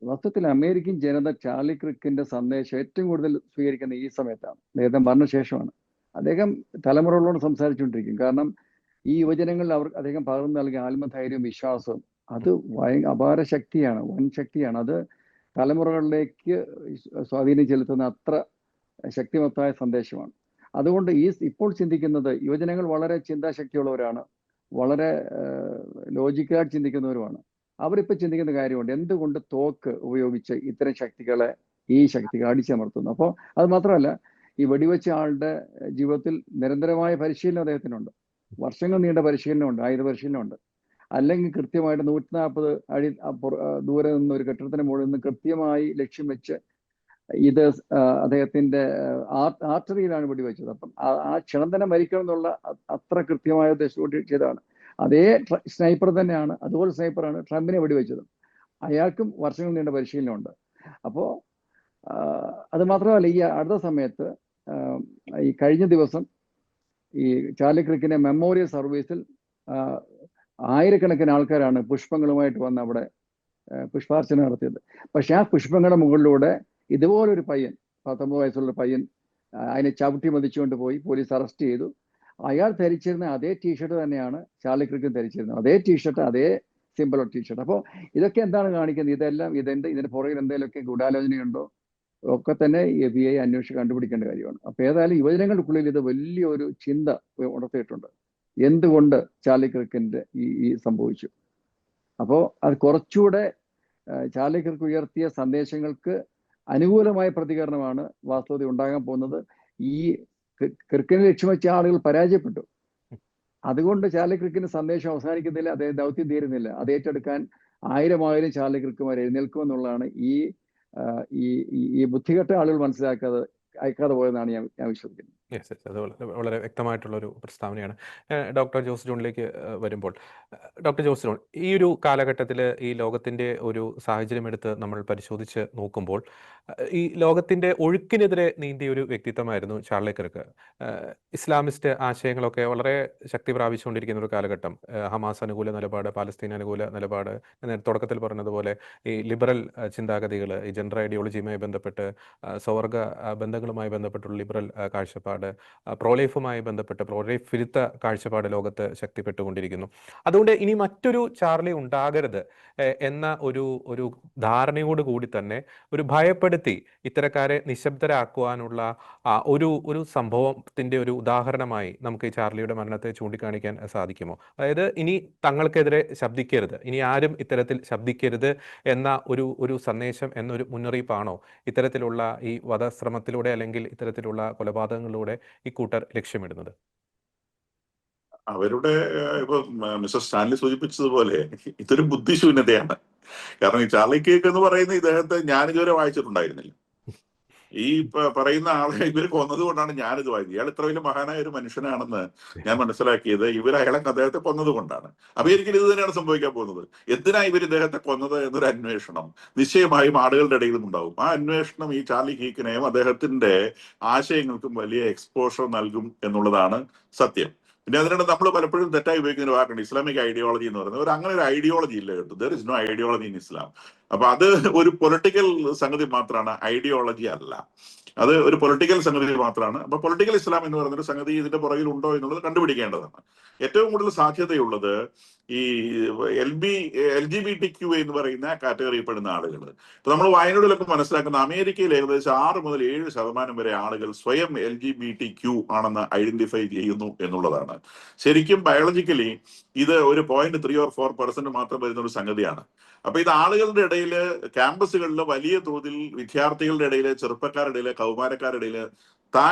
വാസ്തവത്തിൽ അമേരിക്കൻ ജനത ചാർലി കിർക്കിന്റെ സന്ദേശം ഏറ്റവും കൂടുതൽ സ്വീകരിക്കുന്ന ഈ സമയത്താണ്, അദ്ദേഹം മരണശേഷമാണ്. അദ്ദേഹം തലമുറകളോട് സംസാരിച്ചുകൊണ്ടിരിക്കും. കാരണം ഈ യുവജനങ്ങളിൽ അദ്ദേഹം പകർന്നു നൽകിയ ആത്മധൈര്യവും വിശ്വാസവും അത് അപാര ശക്തിയാണ്, വൻ ശക്തിയാണ്. അത് തലമുറകളിലേക്ക് സ്വാധീനം ചെലുത്തുന്ന അത്ര ശക്തിമത്തായ സന്ദേശമാണ്. അതുകൊണ്ട് ഇപ്പോൾ ചിന്തിക്കുന്നത് യുവജനങ്ങൾ വളരെ ചിന്താശക്തിയുള്ളവരാണ്, വളരെ ലോജിക്കലായിട്ട് ചിന്തിക്കുന്നവരുമാണ്. അവരിപ്പോൾ ചിന്തിക്കുന്ന കാര്യമുണ്ട്, എന്തുകൊണ്ട് തോക്ക് ഉപയോഗിച്ച് ഇത്തരം ശക്തികൾ അടിച്ചമർത്തുന്നു. അപ്പോൾ അത് മാത്രമല്ല, ഈ വെടിവെച്ച ആളുടെ ജീവിതത്തിൽ നിരന്തരമായ പരിശീലനം അദ്ദേഹത്തിനുണ്ട്. വർഷങ്ങൾ നീണ്ട പരിശീലനമുണ്ട്, ആയുധ പരിശീലനമുണ്ട്. അല്ലെങ്കിൽ കൃത്യമായിട്ട് 140 അടി ദൂരെ നിന്ന് ഒരു കെട്ടിടത്തിന് മുകളിൽ നിന്ന് കൃത്യമായി ലക്ഷ്യം വെച്ച് ഇത് അദ്ദേഹത്തിന്റെ ആർട്ടറിയിലാണ് വെടിവെച്ചത്. അപ്പം ആ ക്ഷണം തന്നെ മരിക്കണം എന്നുള്ള അത്ര കൃത്യമായ ഉദ്ദേശത്തോടെ ചെയ്തതാണ്. അതേ സ്നൈപ്പർ തന്നെയാണ്, അതുപോലെ സ്നൈപ്പറാണ് ട്രംപിനെ വെടിവെച്ചത്. അയാൾക്കും വർഷങ്ങൾ നീണ്ട പരിശീലനമുണ്ട്. അപ്പോൾ അത് മാത്രമല്ല, ഈ അടുത്ത സമയത്ത് ഈ കഴിഞ്ഞ ദിവസം ഈ ചാർലി കിർക്കിന്റെ മെമ്മോറിയൽ സർവീസിൽ ആയിരക്കണക്കിന് ആൾക്കാരാണ് പുഷ്പങ്ങളുമായിട്ട് വന്ന് അവിടെ പുഷ്പാർച്ചന നടത്തിയത്. പക്ഷെ ആ പുഷ്പങ്ങളുടെ മുകളിലൂടെ ഇതുപോലൊരു പയ്യൻ, 19 വയസ്സുള്ള പയ്യൻ, അതിനെ ചവിട്ടി മതിച്ചുകൊണ്ട് പോയി പോലീസ് അറസ്റ്റ് ചെയ്തു. അയാൾ ധരിച്ചിരുന്ന അതേ ടീഷർട്ട് തന്നെയാണ് ചാർലി ക്രിക്കൻ ധരിച്ചിരുന്നത്. അതേ ടീഷർട്ട്, അതേ സിമ്പിൾ ടീഷർട്ട്. അപ്പോൾ ഇതൊക്കെ എന്താണ് കാണിക്കുന്നത്? ഇതെല്ലാം ഇതിന്റെ പുറകിൽ എന്തെങ്കിലുമൊക്കെ ഗൂഢാലോചനയുണ്ടോ ഒക്കെ തന്നെ FBI അന്വേഷിച്ച് കണ്ടുപിടിക്കേണ്ട കാര്യമാണ്. അപ്പൊ ഏതായാലും യുവജനങ്ങൾക്കുള്ളിൽ ഇത് വലിയൊരു ചിന്ത ഉണർത്തിയിട്ടുണ്ട്. എന്തുകൊണ്ട് ചാർലി ക്രിക്കൻ്റെ ഈ സംഭവിച്ചു? അപ്പോൾ അത് കുറച്ചുകൂടെ ചാർലി ക്രിക്ക് ഉയർത്തിയ സന്ദേശങ്ങൾക്ക് അനുകൂലമായ പ്രതികരണമാണ് വാസ്തവത്തിൽ ഉണ്ടാകാൻ പോകുന്നത്. ഈ ക്രിക്കിനെ ലക്ഷ്യം വെച്ച ആളുകൾ പരാജയപ്പെട്ടു. അതുകൊണ്ട് ചാർലി ക്രിക്കിന്റെ സന്ദേശം അവസാനിക്കുന്നില്ല, അദ്ദേഹം ദൗത്യം തീരുന്നില്ല. അത് ഏറ്റെടുക്കാൻ 1000 ചാർലി ക്രിക്കുമാർ എഴുന്നേൽക്കുമെന്നുള്ളതാണ് ഈ ബുദ്ധികെട്ട ആളുകൾ അയക്കാതെ പോയെന്നാണ് ഞാൻ വിശ്വസിക്കുന്നത്. യെസ്, അത് വളരെ വ്യക്തമായിട്ടുള്ള ഒരു പ്രസ്താവനയാണ്. ഡോക്ടർ ജോസ് ജോണിലേക്ക് വരുമ്പോൾ, ഡോക്ടർ ജോസ് ജോൺ, ഈ ഒരു കാലഘട്ടത്തിൽ ഈ ലോകത്തിൻ്റെ ഒരു സാഹചര്യം എടുത്ത് നമ്മൾ പരിശോധിച്ച് നോക്കുമ്പോൾ ഈ ലോകത്തിൻ്റെ ഒഴുക്കിനെതിരെ നീന്തിയ ഒരു വ്യക്തിത്വമായിരുന്നു ചാർലി കിർക്ക്. ഇസ്ലാമിസ്റ്റ് ആശയങ്ങളൊക്കെ വളരെ ശക്തി പ്രാപിച്ചുകൊണ്ടിരിക്കുന്ന ഒരു കാലഘട്ടം. ഹമാസ് അനുകൂല നിലപാട്, പാലസ്തീൻ അനുകൂല നിലപാട്, തുടക്കത്തിൽ പറഞ്ഞതുപോലെ ഈ ലിബറൽ ചിന്താഗതികൾ, ഈ ജെൻഡർ ഐഡിയോളജിയുമായി ബന്ധപ്പെട്ട്, സ്വവർഗ ബന്ധങ്ങളുമായി ബന്ധപ്പെട്ടുള്ള ലിബറൽ കാഴ്ചപ്പാട്, പ്രോലൈഫുമായി ബന്ധപ്പെട്ട് പ്രോലൈഫ് വിരുദ്ധ കാഴ്ചപ്പാട് ലോകത്ത് ശക്തിപ്പെട്ടുകൊണ്ടിരിക്കുന്നു. അതുകൊണ്ട് ഇനി മറ്റൊരു ചാർലി ഉണ്ടാകരുത് എന്ന ഒരു ധാരണയോട് കൂടി തന്നെ ഒരു ഭയപ്പെടുത്തി ഇത്തരക്കാരെ നിശബ്ദരാക്കുവാനുള്ള ഒരു സംഭവത്തിൻ്റെ ഒരു ഉദാഹരണമായി നമുക്ക് ഈ ചാർലിയുടെ മരണത്തെ ചൂണ്ടിക്കാണിക്കാൻ സാധിക്കുമോ? അതായത് ഇനി തങ്ങൾക്കെതിരെ ശബ്ദിക്കരുത്, ഇനി ആരും ഇത്തരത്തിൽ ശബ്ദിക്കരുത് എന്ന ഒരു സന്ദേശം, എന്നൊരു മുന്നറിയിപ്പാണോ ഇത്തരത്തിലുള്ള ഈ വധശ്രമത്തിലൂടെ അല്ലെങ്കിൽ ഇത്തരത്തിലുള്ള കൊലപാതകങ്ങളിലൂടെ ഈ കൂട്ടർ ലക്ഷ്യമിടുന്നത്? അവരുടെ ഇപ്പൊ മിസ്റ്റർ സ്റ്റാൻലി സൂചിപ്പിച്ചതുപോലെ ഇതൊരു ബുദ്ധിശൂന്യതയാണ്. കാരണം ഈ ചാർലി കേക്ക് എന്ന് പറയുന്ന ഇദ്ദേഹത്തെ ഞാനിതുവരെ വായിച്ചിട്ടുണ്ടായിരുന്നില്ല. ഈ പറയുന്ന ആളെ ഇവർ കൊന്നത് കൊണ്ടാണ് ഞാനിത് വായിച്ചത്. ഇയാൾ ഇത്ര വലിയ മഹാനായ ഒരു മനുഷ്യനാണെന്ന് ഞാൻ മനസ്സിലാക്കിയത് അദ്ദേഹത്തെ കൊന്നത് കൊണ്ടാണ്. അമേരിക്കയിൽ ഇത് തന്നെയാണ് സംഭവിക്കാൻ പോകുന്നത്. എന്തിനാ ഇവർ ഇദ്ദേഹത്തെ കൊന്നത് എന്നൊരു അന്വേഷണം നിശ്ചയമായും ആളുകളുടെ ഇടയിൽ നിന്നുണ്ടാവും. ആ അന്വേഷണം ഈ ചാർലി കീക്കിനെയും അദ്ദേഹത്തിന്റെ ആശയങ്ങൾക്കും വലിയ എക്സ്പോഷർ നൽകും എന്നുള്ളതാണ് സത്യം. പിന്നെ അതിനിടെ നമ്മൾ പലപ്പോഴും തെറ്റായി ഉപയോഗിക്കുന്ന ഒരു വാക്കുണ്ട്, ഇസ്ലാമിക് ഐഡിയോളജി എന്ന് പറയുന്നത്. അങ്ങനെ ഒരു ഐഡിയോളജി ഇല്ല കേട്ടോ. There is no ideology in Islam. അപ്പൊ അത് ഒരു പൊളിറ്റിക്കൽ സംഗതി മാത്രമാണ്, ഐഡിയോളജി അല്ല. അത് ഒരു പൊളിറ്റിക്കൽ സംഗതി മാത്രമാണ്. അപ്പൊ പൊളിറ്റിക്കൽ ഇസ്ലാം എന്ന് പറയുന്ന ഒരു സംഗതി ഇതിന്റെ പുറകിൽ ഉണ്ടോ എന്നുള്ളത് കണ്ടുപിടിക്കേണ്ടതാണ്. ഏറ്റവും കൂടുതൽ സാധ്യതയുള്ളത് ഈ LGBT എന്ന് പറയുന്ന കാറ്റഗറിയിൽ പെടുന്ന ആളുകൾ. ഇപ്പൊ നമ്മൾ വായനകളിലൊക്കെ മനസ്സിലാക്കുന്ന അമേരിക്കയിൽ ഏകദേശം 6 മുതൽ 7% വരെ ആളുകൾ സ്വയം LGBTQ ആണെന്ന് ഐഡന്റിഫൈ ചെയ്യുന്നു എന്നുള്ളതാണ്. ശരിക്കും ബയോളജിക്കലി ഇത് ഒരു 0.3 or 4% മാത്രം വരുന്ന ഒരു സംഗതിയാണ്. അപ്പൊ ഇത് ആളുകളുടെ ഇടയിൽ, ക്യാമ്പസുകളിൽ വലിയ തോതിൽ വിദ്യാർത്ഥികളുടെ ഇടയിൽ, ചെറുപ്പക്കാരുടെ ഇടയിൽ, കൗമാരക്കാരുടെ ഇടയിൽ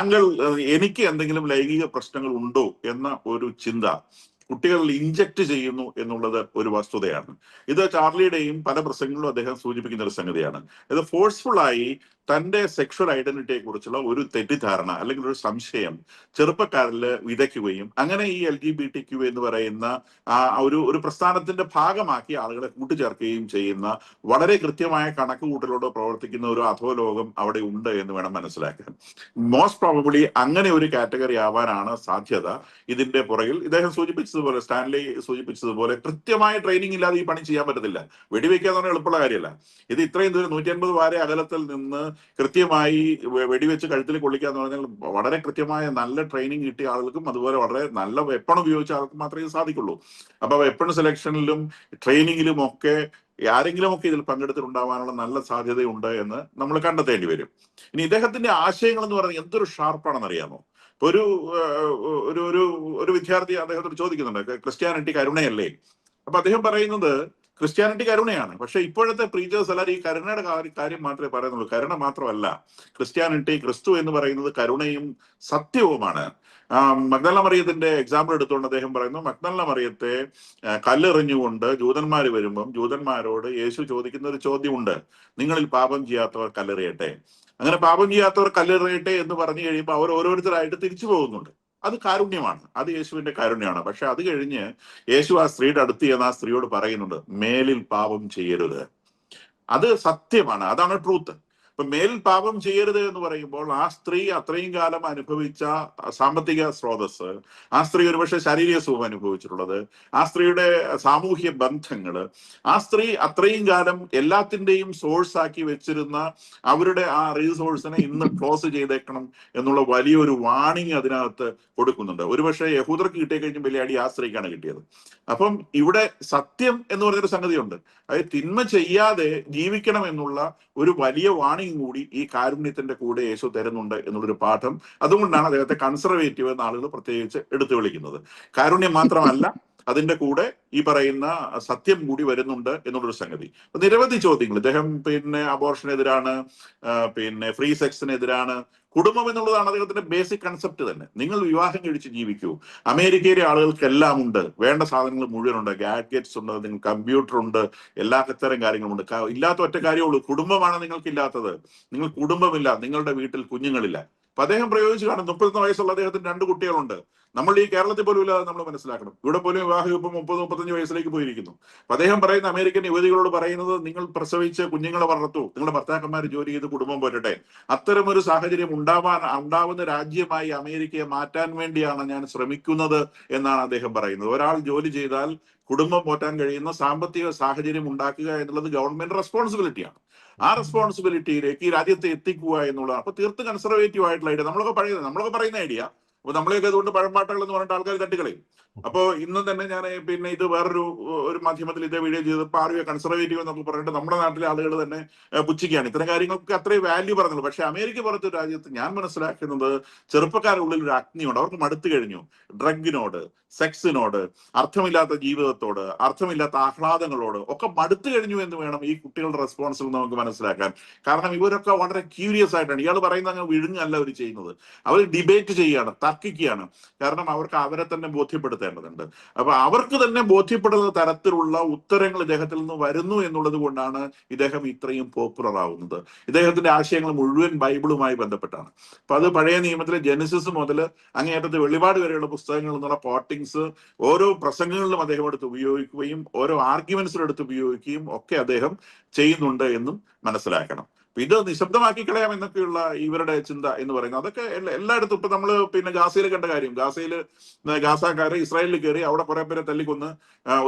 എനിക്ക് എന്തെങ്കിലും ലൈംഗിക പ്രശ്നങ്ങൾ ഉണ്ടോ എന്ന ഒരു ചിന്ത കുട്ടികളിൽ ഇഞ്ചക്ട് ചെയ്യുന്നു എന്നുള്ളത് ഒരു വസ്തുതയാണ്. ഇത് ചാർലിയുടെയും പല പ്രസംഗങ്ങളിലും അദ്ദേഹം സൂചിപ്പിക്കുന്ന ഒരു സംഗതിയാണ്. ഇത് ഫോഴ്സ്ഫുള്ളായി തന്റെ സെക്ഷൽ ഐഡന്റിറ്റിയെ കുറിച്ചുള്ള ഒരു തെറ്റിദ്ധാരണ അല്ലെങ്കിൽ ഒരു സംശയം ചെറുപ്പക്കാരിൽ വിതയ്ക്കുകയും അങ്ങനെ ഈ LGBTQ എന്ന് പറയുന്ന ഒരു പ്രസ്ഥാനത്തിന്റെ ഭാഗമാക്കി ആളുകളെ കൂട്ടിച്ചേർക്കുകയും ചെയ്യുന്ന വളരെ കൃത്യമായ കണക്കുകൂട്ടലോടെ പ്രവർത്തിക്കുന്ന ഒരു അധോലോകം അവിടെ ഉണ്ട് എന്ന് വേണം മനസ്സിലാക്കാൻ. മോസ്റ്റ് പ്രോബബിളി അങ്ങനെ ഒരു കാറ്റഗറി ആവാനാണ് സാധ്യത ഇതിന്റെ പുറകിൽ. ഇദ്ദേഹം സൂചിപ്പിച്ചതുപോലെ, സ്റ്റാൻലി സൂചിപ്പിച്ചതുപോലെ, കൃത്യമായ ട്രെയിനിങ് ഇല്ലാതെ ഈ പണി ചെയ്യാൻ പറ്റത്തില്ല. വെടിവെക്കുക എന്ന് പറഞ്ഞാൽ എളുപ്പമുള്ള കാര്യമല്ല. ഇത് ഇത്രയും ദൂരം 150 വാര അകലത്തിൽ നിന്ന് കൃത്യമായി വെടിവെച്ച് കഴുത്തിൽ കൊള്ളിക്കുക എന്ന് പറഞ്ഞാൽ വളരെ കൃത്യമായ നല്ല ട്രെയിനിങ് കിട്ടിയ ആളുകൾക്കും അതുപോലെ വളരെ നല്ല വെപ്പൺ ഉപയോഗിച്ച ആൾക്കും മാത്രമേ സാധിക്കുള്ളൂ. അപ്പൊ വെപ്പൺ സെലക്ഷനിലും ട്രെയിനിങ്ങിലും ഒക്കെ ആരെങ്കിലും ഒക്കെ ഇതിൽ പങ്കെടുത്തിട്ടുണ്ടാവാനുള്ള നല്ല സാധ്യതയുണ്ട് എന്ന് നമ്മൾ കണ്ടെത്തേണ്ടി വരും. ഇനി ഇദ്ദേഹത്തിന്റെ ആശയങ്ങൾ എന്ന് പറയുന്നത് എന്തൊരു ഷാർപ്പാണെന്ന് അറിയാമോ? ഇപ്പൊ ഒരു വിദ്യാർത്ഥി അദ്ദേഹത്തോട് ചോദിക്കുന്നുണ്ട്, ക്രിസ്ത്യാനിറ്റി കരുണയല്ലേ? അപ്പൊ അദ്ദേഹം പറയുന്നത് ക്രിസ്ത്യാനിറ്റി കരുണയാണ്. പക്ഷെ ഇപ്പോഴത്തെ പ്രീച്ചേഴ്സ് എല്ലാവരും ഈ കരുണയുടെ കാര്യം മാത്രമേ പറയുന്നുള്ളൂ. കരുണ മാത്രമല്ല, ക്രിസ്തു എന്ന് പറയുന്നത് കരുണയും സത്യവുമാണ്. മഗ്ദലന മറിയത്തിന്റെ എക്സാമ്പിൾ എടുത്തുകൊണ്ട് അദ്ദേഹം പറയുന്നു, മഗ്ദലന മറിയത്തെ കല്ലെറിഞ്ഞുകൊണ്ട് ജൂതന്മാർ വരുമ്പം ജൂതന്മാരോട് യേശു ചോദിക്കുന്ന ഒരു ചോദ്യമുണ്ട്, നിങ്ങളിൽ പാപം ചെയ്യാത്തവർ കല്ലെറിയട്ടെ. അങ്ങനെ പാപം ചെയ്യാത്തവർ കല്ലെറിയട്ടെ എന്ന് പറഞ്ഞു കഴിയുമ്പോൾ അവർ ഓരോരുത്തരായിട്ട് തിരിച്ചു പോകുന്നുണ്ട്. അത് കാരുണ്യമാണ്, അത് യേശുവിന്റെ കാരുണ്യമാണ്. പക്ഷെ അത് കഴിഞ്ഞ് യേശു ആ സ്ത്രീയുടെ അടുത്ത് ചെന്ന് ആ സ്ത്രീയോട് പറയുന്നുണ്ട്, മേലിൽ പാപം ചെയ്യരുത്. അത് സത്യമാണ്, അതാണ് ട്രൂത്ത്. ഇപ്പൊ മേൽ പാപം ചെയ്യരുത് എന്ന് പറയുമ്പോൾ ആ സ്ത്രീ അത്രയും കാലം അനുഭവിച്ച സാമ്പത്തിക സ്രോതസ്, ആ സ്ത്രീ ഒരുപക്ഷെ ശാരീരിക സുഖം അനുഭവിച്ചിട്ടുള്ളത്, ആ സ്ത്രീയുടെ സാമൂഹ്യ ബന്ധങ്ങള്, ആ സ്ത്രീ അത്രയും കാലം എല്ലാത്തിന്റെയും സോഴ്സ് ആക്കി വെച്ചിരുന്ന അവരുടെ ആ റീസോഴ്സിനെ ഇന്ന് ക്ലോസ് ചെയ്തേക്കണം എന്നുള്ള വലിയൊരു വാണിംഗ് അതിനകത്ത് കൊടുക്കുന്നുണ്ട്. ഒരുപക്ഷെ യഹൂദർക്ക് കിട്ടിയ കഴിഞ്ഞ വലിയ അടി ആ സ്ത്രീക്കാണ് കിട്ടിയത്. അപ്പം ഇവിടെ സത്യം എന്ന് പറഞ്ഞൊരു സംഗതിയുണ്ട്. അതായത് തിന്മ ചെയ്യാതെ ജീവിക്കണം എന്നുള്ള ഒരു വലിയ വാണിംഗ് കൂടി ഈ കാരുണ്യത്തിന്റെ കൂടെ യേശു തരുന്നുണ്ട് എന്നുള്ളൊരു പാഠം. അതുകൊണ്ടാണ് അദ്ദേഹത്തെ കൺസർവേറ്റീവ് എന്ന ആളുകൾ പ്രത്യേകിച്ച് എടുത്തു വിളിക്കുന്നത്. കാരുണ്യം മാത്രമല്ല, അതിന്റെ കൂടെ ഈ പറയുന്ന സത്യം കൂടി വരുന്നുണ്ട് എന്നുള്ളൊരു സംഗതി. നിരവധി ചോദ്യങ്ങൾ. ഇദ്ദേഹം അബോർഷനെതിരാണ്, ഫ്രീ സെക്സിനെതിരാണ്. കുടുംബം എന്നുള്ളതാണ് അദ്ദേഹത്തിന്റെ ബേസിക് കൺസെപ്റ്റ് തന്നെ. നിങ്ങൾ വിവാഹം കഴിച്ച് ജീവിക്കൂ. അമേരിക്കയിലെ ആളുകൾക്കെല്ലാം ഉണ്ട്, വേണ്ട സാധനങ്ങൾ മുഴുവനുണ്ട്, ഗാഡ്ഗറ്റ്സ് ഉണ്ട്, നിങ്ങൾ കമ്പ്യൂട്ടർ ഉണ്ട്, എല്ലാ തരം കാര്യങ്ങളുമുണ്ട്. ഇല്ലാത്ത ഒറ്റ കാര്യമുള്ളൂ, കുടുംബമാണ് നിങ്ങൾക്ക് ഇല്ലാത്തത്. നിങ്ങൾ കുടുംബമില്ല, നിങ്ങളുടെ വീട്ടിൽ കുഞ്ഞുങ്ങളില്ല. അപ്പൊ അദ്ദേഹം പ്രയോഗിച്ച് കാണും. 31 വയസ്സുള്ള അദ്ദേഹത്തിന് 2 കുട്ടികളുണ്ട്. നമ്മൾ ഈ കേരളത്തിൽ പോലും ഇല്ലാതെ നമ്മൾ മനസ്സിലാക്കണം. ഇവിടെ പോലും വിവാഹം ഇപ്പം 30-35 വയസ്സിലേക്ക് പോയിരിക്കുന്നു. അപ്പൊ അദ്ദേഹം പറയുന്ന അമേരിക്കൻ യുവതികളോട് പറയുന്നത്, നിങ്ങൾ പ്രസവിച്ച് കുഞ്ഞുങ്ങളെ വളർത്തൂ, നിങ്ങളുടെ ഭർത്താക്കന്മാർ ജോലി ചെയ്ത് കുടുംബം പോരട്ടെ. അത്തരമൊരു സാഹചര്യം ഉണ്ടാവുന്ന രാജ്യമായി അമേരിക്കയെ മാറ്റാൻ വേണ്ടിയാണ് ഞാൻ ശ്രമിക്കുന്നത് എന്നാണ് അദ്ദേഹം പറയുന്നത്. ഒരാൾ ജോലി ചെയ്താൽ കുടുംബം പോറ്റാൻ കഴിയുന്ന സാമ്പത്തിക സാഹചര്യം ഉണ്ടാക്കുക എന്നുള്ളത് ഗവൺമെന്റ് റെസ്പോൺസിബിലിറ്റിയാണ്. ആ റെസ്പോൺസിബിലിറ്റിയിലേക്ക് ഈ രാജ്യത്തെ എത്തിക്കുക എന്നുള്ളതാണ്. അപ്പൊ തീർത്ത് കൺസർവേറ്റീവ് ആയിട്ടുള്ള ഐഡിയ. നമ്മളൊക്കെ പറയുന്ന ഐഡിയ. അപ്പൊ നമ്മളെയൊക്കെ അതുകൊണ്ട് പഴംപാട്ടുകൾ എന്ന് പറഞ്ഞിട്ട് ആൾക്കാർ തട്ടിക്കളയും. അപ്പോ ഇന്നും തന്നെ ഞാൻ ഇത് വേറൊരു മാധ്യമത്തിൽ ഇതേ വീഡിയോ ചെയ്തപ്പോൾ ആരും കൺസർവേറ്റീവ് എന്നൊക്കെ പറഞ്ഞിട്ട് നമ്മുടെ നാട്ടിലെ ആളുകൾ തന്നെ പുച്ഛിക്കുകയാണ്. ഇത്തരം കാര്യങ്ങൾക്ക് അത്രയും വാല്യൂ പറഞ്ഞുള്ളൂ. പക്ഷെ അമേരിക്ക പോലത്തെ ഒരു രാജ്യത്ത് ഞാൻ മനസ്സിലാക്കുന്നത് ചെറുപ്പക്കാരുടെ ഉള്ളിൽ ഒരു അഗ്നിയുണ്ട്. അവർക്ക് മടുത്തു കഴിഞ്ഞു ഡ്രഗിനോട്, സെക്സിനോട്, അർത്ഥമില്ലാത്ത ജീവിതത്തോട്, അർത്ഥമില്ലാത്ത ആഹ്ലാദങ്ങളോട് ഒക്കെ മടുത്തു കഴിഞ്ഞു എന്ന് വേണം ഈ കുട്ടികളുടെ റെസ്പോൺസിൽ നമുക്ക് മനസ്സിലാക്കാൻ. കാരണം ഇവരൊക്കെ വളരെ ക്യൂരിയസ് ആയിട്ടാണ്. ഇയാൾ പറയുന്നത് അങ്ങ് വിഴുങ്ങല്ല അവർ ചെയ്യുന്നത്. അവർ ഡിബേറ്റ് ചെയ്യുകയാണ്, തർക്കിക്കുകയാണ്. കാരണം അവർക്ക് അവരെ തന്നെ ബോധ്യപ്പെടുത്തേണ്ടതുണ്ട്. അപ്പൊ അവർക്ക് തന്നെ ബോധ്യപ്പെടുന്ന തരത്തിലുള്ള ഉത്തരങ്ങൾ ഇദ്ദേഹത്തിൽ നിന്ന് വരുന്നു എന്നുള്ളത് കൊണ്ടാണ് ഇദ്ദേഹം ഇത്രയും പോപ്പുലർ ആവുന്നത്. ഇദ്ദേഹത്തിന്റെ ആശയങ്ങൾ മുഴുവൻ ബൈബിളുമായി ബന്ധപ്പെട്ടാണ്. അപ്പൊ അത് പഴയ നിയമത്തിലെ ജെനസിസ് മുതൽ അങ്ങേയറ്റത്തെ വെളിപാട് വരെയുള്ള പുസ്തകങ്ങളിൽ നിന്നുള്ള കോട്ടിങ്സ് ഓരോ പ്രസംഗങ്ങളിലും അദ്ദേഹം എടുത്ത് ഉപയോഗിക്കുകയും ഓരോ ആർഗ്യുമെന്റ്സിലും എടുത്ത് ഉപയോഗിക്കുകയും ഒക്കെ അദ്ദേഹം ചെയ്യുന്നുണ്ട് എന്നും മനസ്സിലാക്കണം. ഇത് നിശബ്ദമാക്കി കളയാം എന്നൊക്കെയുള്ള ഇവരുടെ ചിന്ത എന്ന് പറയുന്നത് അതൊക്കെ എല്ലായിടത്തും. ഇപ്പൊ നമ്മള് ഗാസയിൽ കണ്ട കാര്യം, ഗാസക്കാര് ഇസ്രായേലിൽ കയറി അവിടെ കുറെ പേരെ തല്ലിക്കൊന്ന്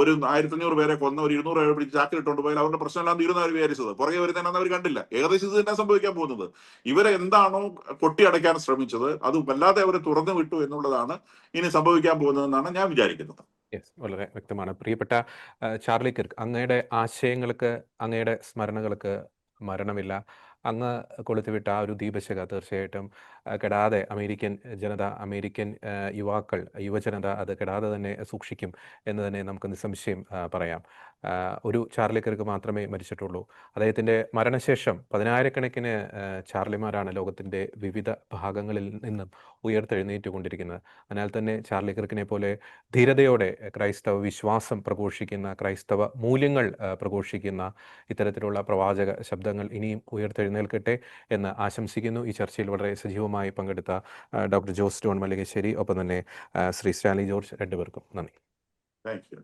ഒരു 1500 പേരെ കൊന്ന് ഒരു 200 പേരെ പിടിച്ച് ചാക്കിലിട്ടുകൊണ്ട് പോയാൽ അവരുടെ പ്രശ്നമെല്ലാം തീരുന്ന അവർ വിചാരിച്ചത്. പുറകെ വരുന്നതെന്ന് അവർ കണ്ടില്ല. ഏകദേശം ഇത് തന്നെ സംഭവിക്കാൻ പോകുന്നത്. ഇവരെ എന്താണോ കൊട്ടിയടയ്ക്കാൻ ശ്രമിച്ചത് അത് വല്ലാതെ അവരെ തുറന്നു വിട്ടു എന്നുള്ളതാണ് ഇനി സംഭവിക്കാൻ പോകുന്നതെന്നാണ് ഞാൻ വിചാരിക്കുന്നത്. വളരെ വ്യക്തമാണ്. പ്രിയപ്പെട്ട ചാർലി കിർക്ക്, അങ്ങയുടെ ആശയങ്ങൾക്ക്, അങ്ങയുടെ സ്മരണകൾക്ക് മരണമില്ല. അങ്ങ് കൊളുത്തിവിട്ട ആ ഒരു ദീപശിഖ തീർച്ചയായിട്ടും കെടാതെ അമേരിക്കൻ ജനത, അമേരിക്കൻ യുവജനത അത് കെടാതെ തന്നെ സൂക്ഷിക്കും എന്ന് തന്നെ നമുക്ക് നിസ്സംശയം പറയാം. ഒരു ചാർലി കിർക്ക് മാത്രമേ മരിച്ചിട്ടുള്ളൂ. അദ്ദേഹത്തിൻ്റെ മരണശേഷം 10,000-കണക്കിന് ചാർലിമാരാണ് ലോകത്തിൻ്റെ വിവിധ ഭാഗങ്ങളിൽ നിന്നും ഉയർത്തെഴുന്നേറ്റുകൊണ്ടിരിക്കുന്നത്. അതിനാൽ തന്നെ ചാർലി കിർക്കിനെ പോലെ ധീരതയോടെ ക്രൈസ്തവ വിശ്വാസം പ്രഘോഷിക്കുന്ന, ക്രൈസ്തവ മൂല്യങ്ങൾ പ്രഘോഷിക്കുന്ന ഇത്തരത്തിലുള്ള പ്രവാചക ശബ്ദങ്ങൾ ഇനിയും ഉയർത്തെഴുന്നേൽക്കട്ടെ എന്ന് ആശംസിക്കുന്നു. ഈ ചർച്ചയിൽ വളരെ സജീവമായി പങ്കെടുത്ത ഡോക്ടർ ജോസ് ജോൺ മല്ലികശ്ശേരി, ഒപ്പം തന്നെ ശ്രീ സ്റ്റാൻലി ജോർജ്, രണ്ടുപേർക്കും നന്ദി. Thank you.